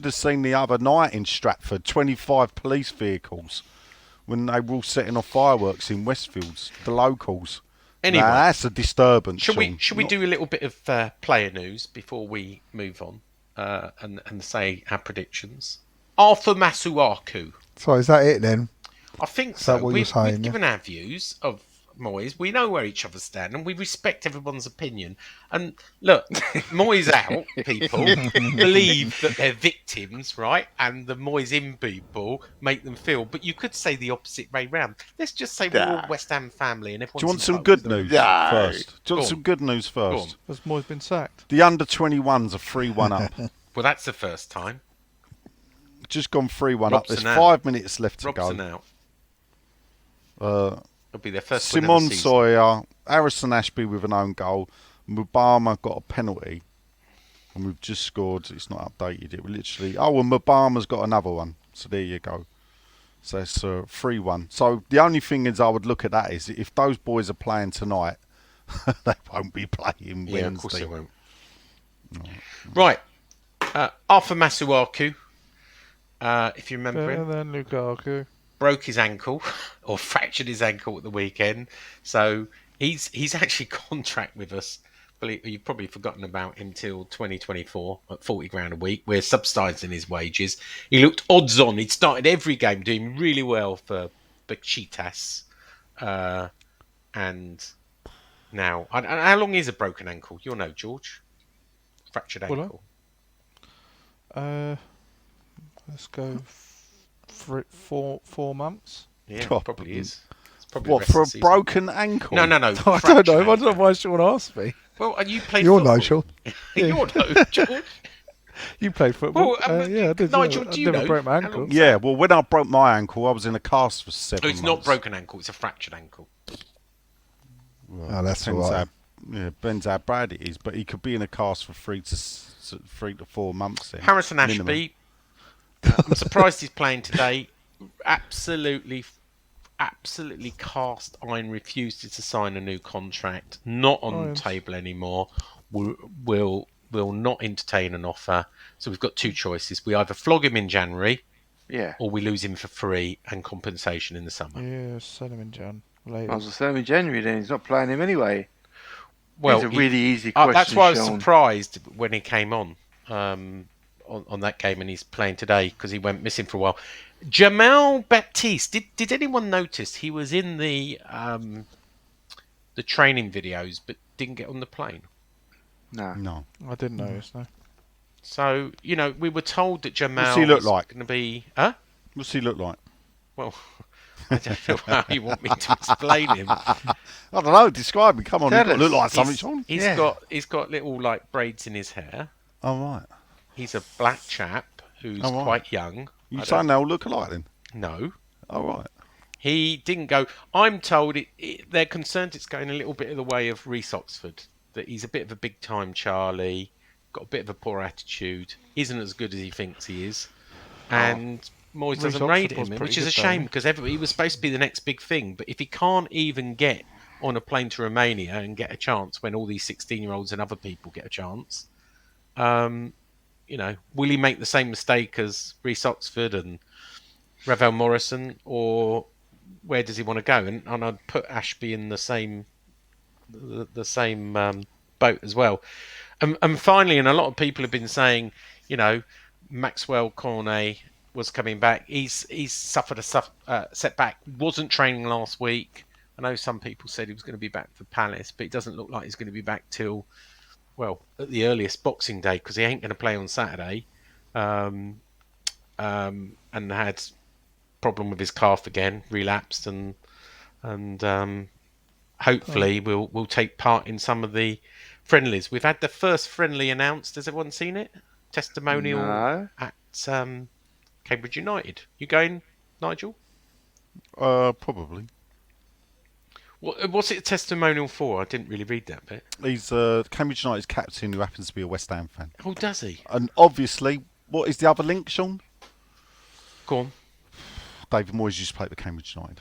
have seen the other night in Stratford, 25 police vehicles when they were all setting off fireworks in Westfields, the locals. Anyway, Now, that's a disturbance. Should Sean. we do a little bit of player news before we move on and say our predictions? Arthur Masuaku. So is that it then? I think Is so. that what you're We've saying, yeah? given our views of Moyes. We know where each other stand, and we respect everyone's opinion. And look, Moyes out people believe that they're victims, right? And the Moyes in people make them feel. But you could say the opposite way round. Let's just say we're all West Ham family, and everyone's Do you want some entitled good to their news Yeah. first? Do you Go want on. some good news Go first? on. Has Moyes been sacked? The under-21s are 3-1 up. Well, that's the first time. Just gone 3-1 up. There's Robson out. 5 minutes left to Robson go. out. Uh, It'll be their first win of Simon the season. Sawyer, Harrison Ashby with an own goal, Mubama got a penalty, and we've just scored. It's not updated. It literally. Oh, and Mubama's got another one. So there you go. So it's 3-1. So the only thing is, I would look at that is if those boys are playing tonight, they won't be playing Wednesday. Yeah, of course they won't. Right. Arthur Masuaku, if you remember Better him, than Lukaku. broke his ankle or fractured his ankle at the weekend. So he's actually contract with us. But you've probably forgotten about him till 2024 at 40 grand a week. We're subsidising his wages. He looked odds on. He'd started every game doing really well for Besiktas. And now, how long is a broken ankle? You'll know, George. Fractured Will I? ankle. Let's go 4 months. Yeah, God. probably is. It's probably What the rest for a of the season. broken ankle? No. I don't fractured know. I ankle. don't know why Sean asked me. Well, and you played You're football. Nigel. You're no, George. You played football. Well, Yeah, I did. Nigel, yeah. do I you never know broke my how ankle. long- Yeah. Well, when I broke my ankle, I was in a cast for 7 No, it's not months. broken ankle. It's a fractured ankle. Oh, that's all Depends right. depends how bad it is, but he could be in a cast for 3 to 4 months. Then, Harrison minimum. Ashby. I'm surprised he's playing today. Absolutely cast iron. Refuses to sign a new contract. Not on the table anymore. Will not entertain an offer. So we've got two choices. We either flog him in January, Yeah. or we lose him for free and compensation in the summer. Yeah, sell him in Jan. I Later. was the same in January then. He's not playing him anyway. Well, it's a really easy that's question, why I was Sean. surprised when he came on. on that game, and he's playing today because he went missing for a while. Jamal Baptiste. Did anyone notice he was in the training videos but didn't get on the plane? No. I didn't notice. No. So we were told that Jamal What's he look was like? going to be. Huh? What's he look like? Well, I don't know how you want me to explain him. I don't know. Describe him. Come on. Tell He's got to look us. like something, Sean. He's got little like braids in his hair. Oh, right. He's a black chap who's Oh, right. quite young. You saying they all look alike then? No. Oh, right. He didn't go. I'm told they're concerned it's going a little bit of the way of Reece Oxford. That he's a bit of a big time Charlie, got a bit of a poor attitude, isn't as good as he thinks he is, and Moyes Reece doesn't Oxford rate was him, pretty which is a good, shame though. because he was supposed to be the next big thing. But if he can't even get on a plane to Romania and get a chance when all these 16-year-olds and other people get a chance, will he make the same mistake as Reece Oxford and Ravel Morrison, or where does he want to go? And I'd put Ashby in the same boat as well. And finally, and a lot of people have been saying, Maxwell Cornet was coming back. He's suffered a setback. Wasn't training last week. I know some people said he was going to be back for Palace, but it doesn't look like he's going to be back till, well, at the earliest Boxing Day, because he ain't going to play on Saturday. And had problem with his calf again, relapsed, and hopefully we'll take part in some of the friendlies. We've had the first friendly announced. Has everyone seen it? Testimonial No. at Cambridge United. You going, Nigel? Probably. What's it a testimonial for? I didn't really read that bit. He's Cambridge United's captain who happens to be a West Ham fan. Oh, does he? And obviously, what is the other link, Sean? Go on. David Moyes used to play for Cambridge United.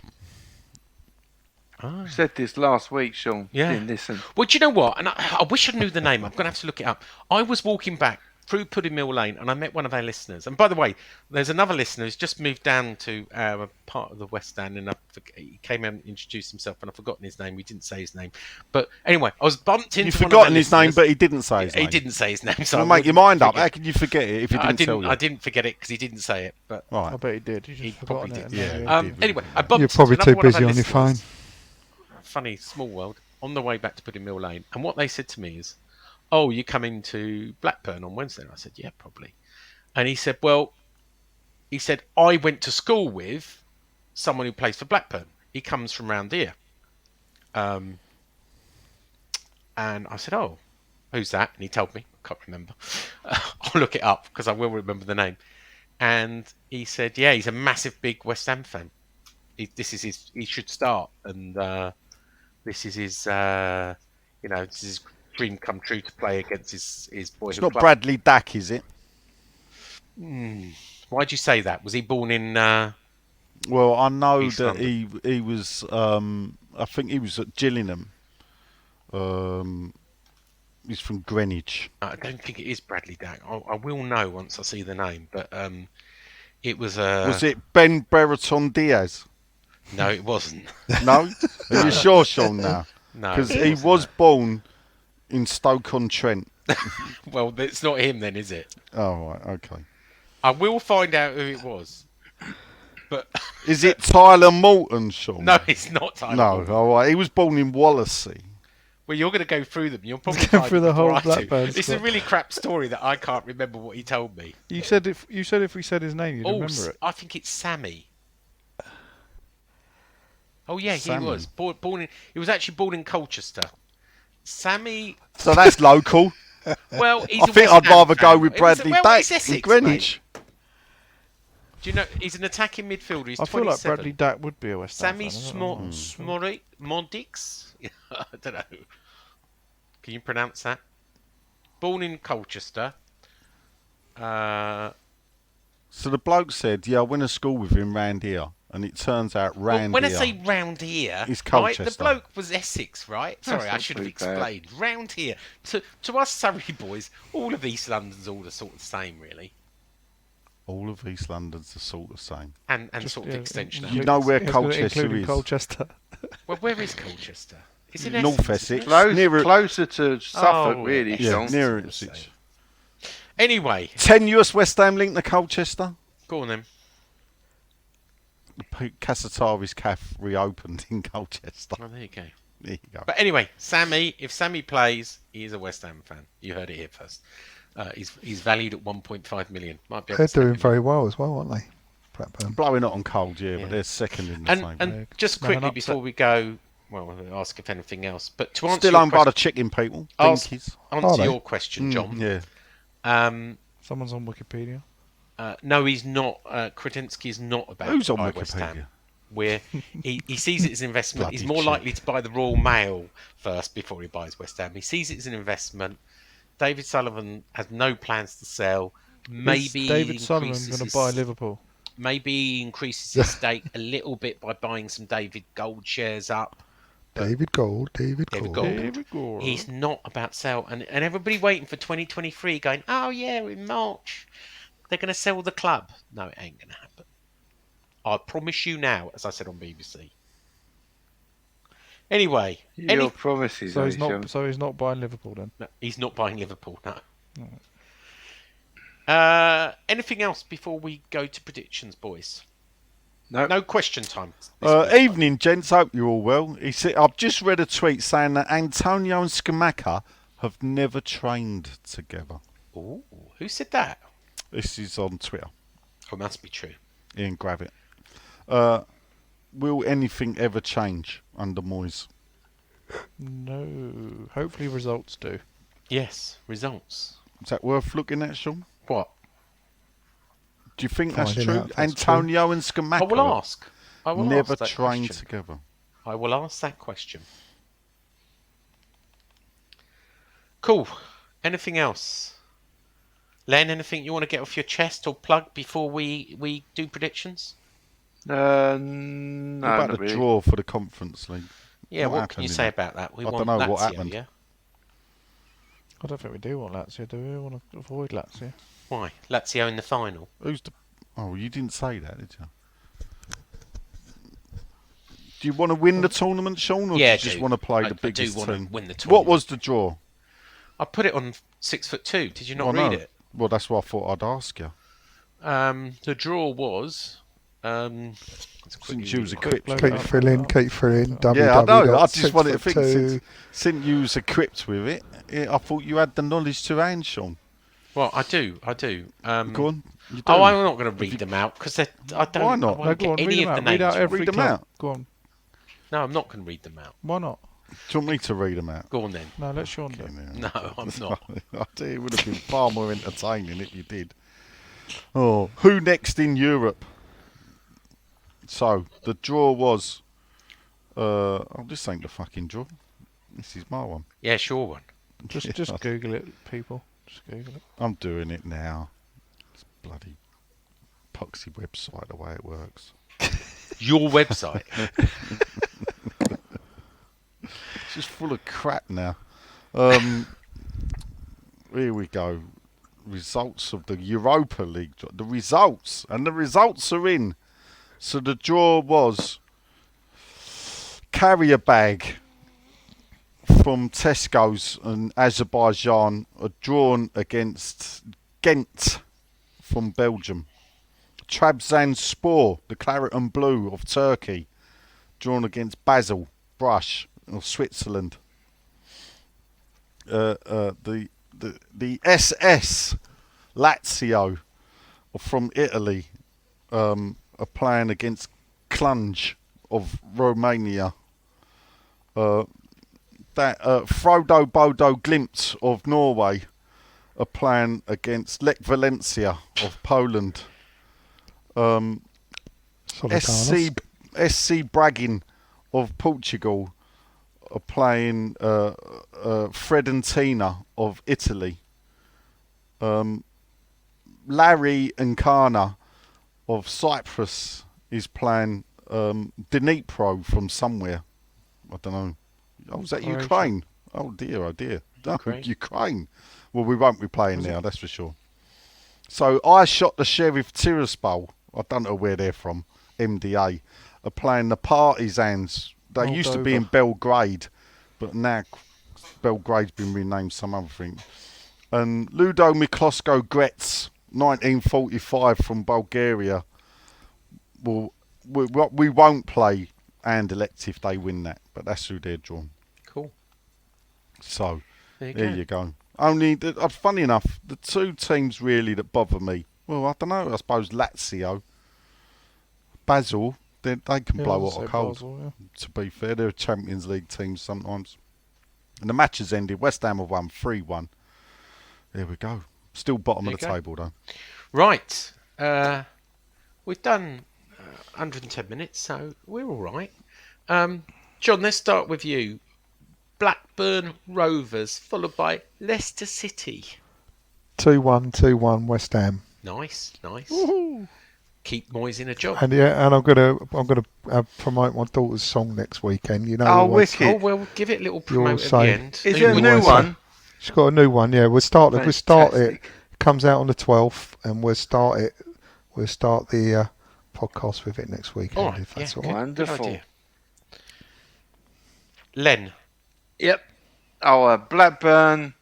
Ah. I said this last week, Sean. Yeah. Didn't listen. Well, do you know what? And I wish I knew the name. I'm going to have to look it up. I was walking back through Pudding Mill Lane, and I met one of our listeners. And by the way, there's another listener who's just moved down to our part of the West End, and he came out and introduced himself, and I've forgotten his name. We didn't say his name. But anyway, I was bumped into You've one of forgotten our his name, listeners. but he didn't say his name. He didn't say his name, so Well, I make your wouldn't mind up. forget. How can you forget it if he didn't tell you? I didn't forget it because he didn't say it. But Right. I bet he did. he Just probably forgotten did. it. Yeah. Anyway, I bumped You're probably into too another one of busy our on your phone. listeners. Funny small world. On the way back to Pudding Mill Lane, and what they said to me is, "Oh, you're coming to Blackburn on Wednesday?" And I said, "Yeah, probably." And he said, "Well," he said, "I went to school with someone who plays for Blackburn. He comes from round here." And I said, "Oh, who's that?" And he told me. I can't remember. I'll look it up because I will remember the name. And he said, "Yeah, he's a massive, big West Ham fan. He should start, and this is his, this is his dream come true to play against his boyhood It's not club." Bradley Dack, is it? Why'd you say that? Was he born in? Well, I know East that London. he was. I think he was at Gillingham. He's from Greenwich. I don't think it is Bradley Dack. I will know once I see the name, but it was. Was it Ben Brereton Diaz? No, it wasn't. No? Are you sure, Sean, now? No, Because it he wasn't was that. born in Stoke-on-Trent. Well, it's not him then, is it? Oh, right, okay. I will find out who it was. But Is it Tyler Moulton, Sean? no, it's not Tyler. No, Moore. all right. He was born in Wallasey. Well, you're going to go through them. You'll probably Go find through them the whole before I do. Blackburn It's a squad. really crap story that I can't remember what he told me. You said if we said his name, you'd remember it. I think it's Sammy. Oh yeah, Sammy. he was born in. He was actually born in Colchester. Sammy. So that's local. Well, he's I a think West I'd Ham rather go fan. with He's Bradley well, Dack he's in Essex, Greenwich. mate. Do you know he's an attacking midfielder? He's I feel 27. like Bradley Dack would be a West Ham Sammy fan. I don't know. Smodix? I don't know. Can you pronounce that? Born in Colchester. So the bloke said, "Yeah, I went to school with him round here," and it turns out round when here. I say round here, It's right, the Colchester. bloke was Essex, right? Sorry, I not should have too bad. explained. Round here. To us Surrey boys, all of East London's all the sort of same, really. All of East London's the sort of same. And Just, sort of yeah, extension. You out. know where It's gonna Colchester include is? Colchester. Well, where is Colchester? It's in North Essex, isn't Essex. it? Near it- Closer to Suffolk, Oh, really, yeah. Sean. Near Essex, Ipswich. Anyway, Tenuous West Ham link to Colchester. go on then. The Casatari's Cafe reopened in Colchester. Oh, there you go. There you go. But anyway, Sammy, if Sammy plays, he is a West Ham fan. You heard it here first. He's valued at 1.5 million. Might be able They're to snap doing him. very well as well, aren't they? Blackburn. Blowing it on cold, yeah, Yeah. but they're second in the table. And just No, they're quickly not before we go, well, I'll ask if anything else. But to answer Still your owned by the question, chicken people. Ask- Dinkies. Are answer they? your question, John. Yeah. Someone's on Wikipedia. No, he's not. Kretinsky is not about Who's to on buy West Ham. Wikipedia? Where he sees it as an investment. He's Bloody more cheap. likely to buy the Royal Mail first before he buys West Ham. He sees it as an investment. David Sullivan has no plans to sell. Maybe Is he David Sullivan increases going to his- buy Liverpool? Maybe he increases his stake a little bit by buying some David Gold shares up. David Gold. David Gold. David Gore. He's not about sell, and everybody waiting for 2023, going, oh yeah, in March they're going to sell the club. No, it ain't going to happen. I promise you now, as I said on BBC. Anyway, Your promises. So he's Nigel. not. So he's not buying Liverpool then. no, he's not buying Liverpool. No. Anything else before we go to predictions, boys? Nope. No question time. this week. Evening, gents. Hope you're all well. He said, I've just read a tweet saying that Antonio and Skamaka have never trained together. Ooh, who said that? This is on Twitter. Oh, must be true. Ian Gravitt. Will anything ever change under Moyes? No. Hopefully results do. Yes, results. Is that worth looking at, Sean? What? Do you think that's Finding true? out if that's Antonio and Skamaka I will ask. I will never ask that trained question. together. I will ask that question. Cool. Anything else? Len, anything you want to get off your chest or plug before we do predictions? No, What about not the really. draw for the Conference League? Yeah, What what can happened you in say it? about that? We I want don't know what Lazio, happened. yeah? I don't think we do want Lazio, do we? We want to avoid Lazio. Why? Lazio in the final. Who's the? Oh, you didn't say that, did you? Do you want to win the tournament, Sean, or Yeah, do you just do. want to play I the do biggest wanna team? win the What tournament. was the draw? I put it on 6'2". Did you not Oh, read no. it? Well, that's what I thought I'd ask you. The draw was. Let's quickly Since you was read it. equipped. Load Keep it up. filling. Keep filling. Yeah, I know. I just wanted to think www.6foot2. since you was equipped with it, I thought you had the knowledge to hand, Sean. Well, I do. Go on. You do. Oh, I'm not going to read them out because I don't. Why not? I No, won't go on, get read any them of out. the Read names. out every Read them club. out. Go on. No, I'm not going to read them out. Why not? Do you want me to read them out? Go on then. No, let Sean do. No, I'm not. I tell you, it would have been far more entertaining if you did. Oh, who next in Europe? So the draw was. Oh, this ain't the fucking draw. This is my one. Yeah, sure one. Just Google it, people. Just Google it. I'm doing it now. It's bloody poxy website, the way it works. Your website. It's just full of crap now. Here we go. Results of the Europa League. The results. And the results are in. So the draw was carrier bag from Tesco's and Azerbaijan are drawn against Ghent from Belgium. Trabzonspor, the claret and blue of Turkey, drawn against Basel, Brush of Switzerland. The SS Lazio from Italy are playing against Cluj of Romania. Frodo Bodo Glimt of Norway are playing against Lech Valencia of Poland. SC Bragging of Portugal are playing Fredentina of Italy. Larry Nkana of Cyprus is playing Dnipro from somewhere. I don't know. Oh, was that Croatia. Ukraine? Oh dear, oh dear. No, Ukraine. Ukraine. Well, we won't be playing now, that's for sure. So I shot the Sheriff Tiraspol. I don't know where they're from. MDA are playing the Partisans. They used to be in Moldova. Belgrade, but now Belgrade's been renamed some other thing. And Ludo Miklosko Gretz, 1945 from Bulgaria. We won't play Anderlecht if they win that, but that's who they're drawn. Cool. So There you go. Only, funny enough, the two teams really that bother me. Well, I don't know. I suppose Lazio, Basel, they can blow out a cold. Basel, To be fair, they're Champions League teams sometimes. And the match has ended. West Ham have won 3-1. There we go. Still bottom of the table though. Right. We've done 110 minutes, so we're all right. John, let's start with you. Blackburn Rovers, followed by Leicester City. 2-1 West Ham. Nice. Woohoo. Keep Moyes in a job. And I'm gonna promote my daughter's song next weekend. You know. Oh, wicked! Oh well, give it a little promote at the end. Is it a new one? She's got a new one. Yeah, we'll start it. Fantastic. It comes out on the 12th, and we'll start it. We'll start the podcast with it next weekend. All right, if that's all good, right. Wonderful. Good idea. Len. Yep. Oh, Blackburn.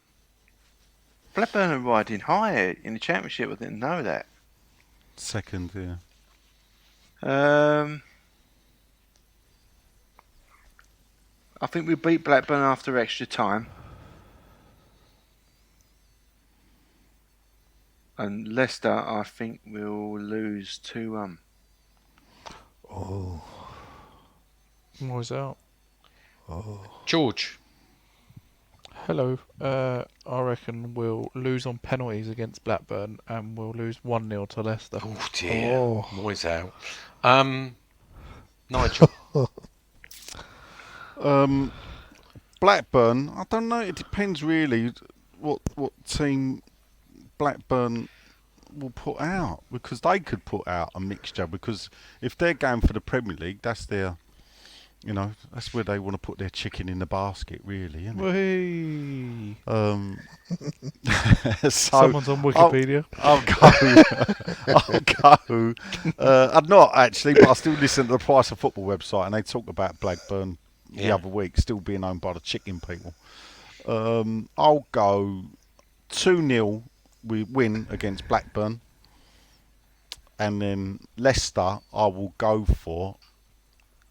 Blackburn are riding high in the Championship. I didn't know that. Second, yeah. I think we beat Blackburn after extra time. And Leicester, I think, will lose 2-1. Oh. Moyes out. Oh. George. Hello. I reckon we'll lose on penalties against Blackburn and we'll lose 1-0 to Leicester. Oh dear. Oh. Moyes out. Nigel. Blackburn, I don't know. It depends really what team Blackburn will put out, because they could put out a mixture. Because if they're going for the Premier League, that's their, that's where they want to put their chicken in the basket, really, isn't it? So Someone's on Wikipedia. I'll go. I'm not actually, but I still listen to the Price of Football website, and they talk about Blackburn the other week still being owned by the chicken people. I'll go 2-0. We win against Blackburn, and then Leicester, I will go for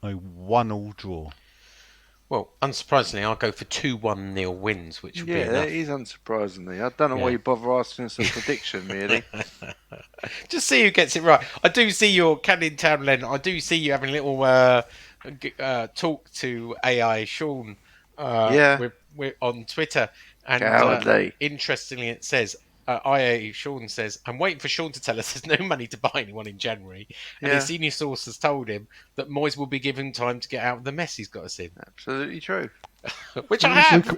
a 1-1 draw. Well, unsurprisingly, I'll go for 2-1-0 wins, which would be enough. That is unsurprisingly. I don't know why you bother asking us a prediction, really. Just see who gets it right. I do see your Canning Town, Len. I do see you having a little talk to AI Sean on Twitter. And interestingly, it says, IA Sean says, I'm waiting for Sean to tell us there's no money to buy anyone in January. And his senior source has told him that Moyes will be given time to get out of the mess he's got us in. Absolutely true. Which I have.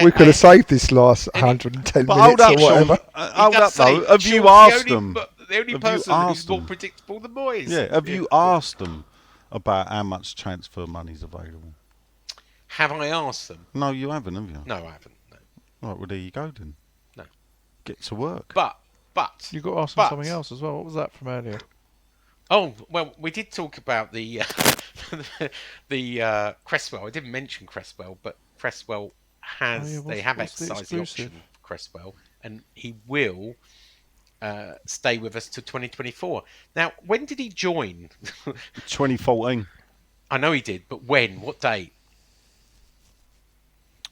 We could have saved this last 110 minutes or whatever. Hold up, though. Have you asked them? The only person who's more predictable than Moyes. Yeah, have you asked them about how much transfer money's available? Have I asked them? No, you haven't, have you? No, I haven't. No. Right, well, there you go then. No. Get to work. But you got to ask them something else as well. What was that from earlier? Oh well, we did talk about the Cresswell. I didn't mention Cresswell, but Cresswell they have exercised the option for Cresswell, and he will stay with us to 2024. Now, when did he join? 2014. I know he did, but when? What date?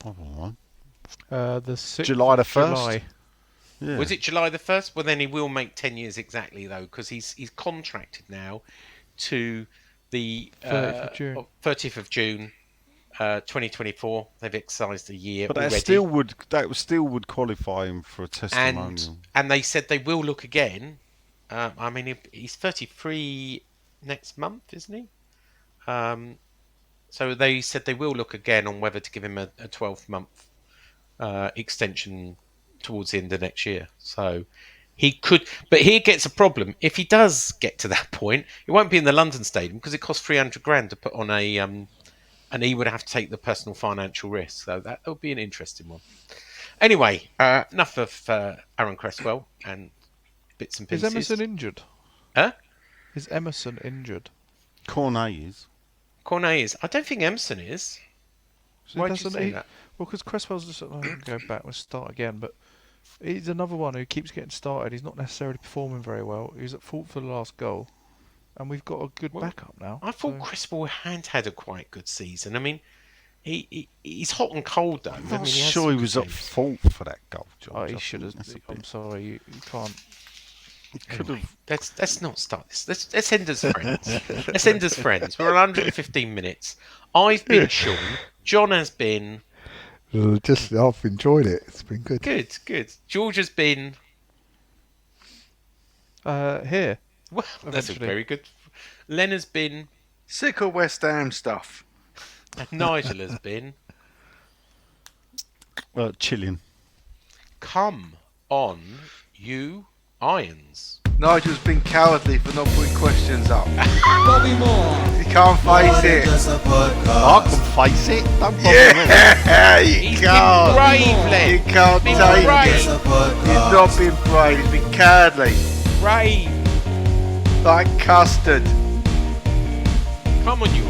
I don't know. The 6th July the 1st. July. Yeah. Was it July the 1st? Well, then he will make 10 years exactly, though, because he's contracted now to the 30th of June, 2024. They've exercised a year but already. That still would qualify him for a testimonial. And they said they will look again. I mean, he's 33 next month, isn't he? So they said they will look again on whether to give him a 12-month extension towards the end of next year. So he could, but he gets a problem. If he does get to that point, it won't be in the London Stadium because it costs 300 grand to put on a, and he would have to take the personal financial risk. So that would be an interesting one. Anyway, enough of Aaron Cresswell and bits and pieces. Is Emerson injured? Huh? Is Emerson injured? Cornet is. Cornet is. I don't think Emerson is. So Why did you say that? Well, because Cresswell's just go back. We'll start again. But He's another one who keeps getting started. He's not necessarily performing very well. He was at fault for the last goal, and we've got a good backup now. I thought Chris Moore had a quite good season. I mean, he's hot and cold though. I'm not sure he was at fault for that goal, George. He should have. I'm sorry, you can't. Anyway, let's not start this. Let's end as friends. Let's end as friends. We're on 115 minutes. I've been Sean. John has been. I've enjoyed it. It's been good. Good. George has been. Here. Well, that's a very good. Len has been. Sick of West Ham stuff. And Nigel has been. Chilling. Come on, you irons. Nigel's been cowardly for not putting questions up. Bobby Moore. He can't face it. Just a podcast. I can face it. Don't bother me. Yeah, you He's can't. been brave, Len. You can't Been take brave. it. Just a podcast. He's not been brave. He's been cowardly, Brave. like custard. Come on, you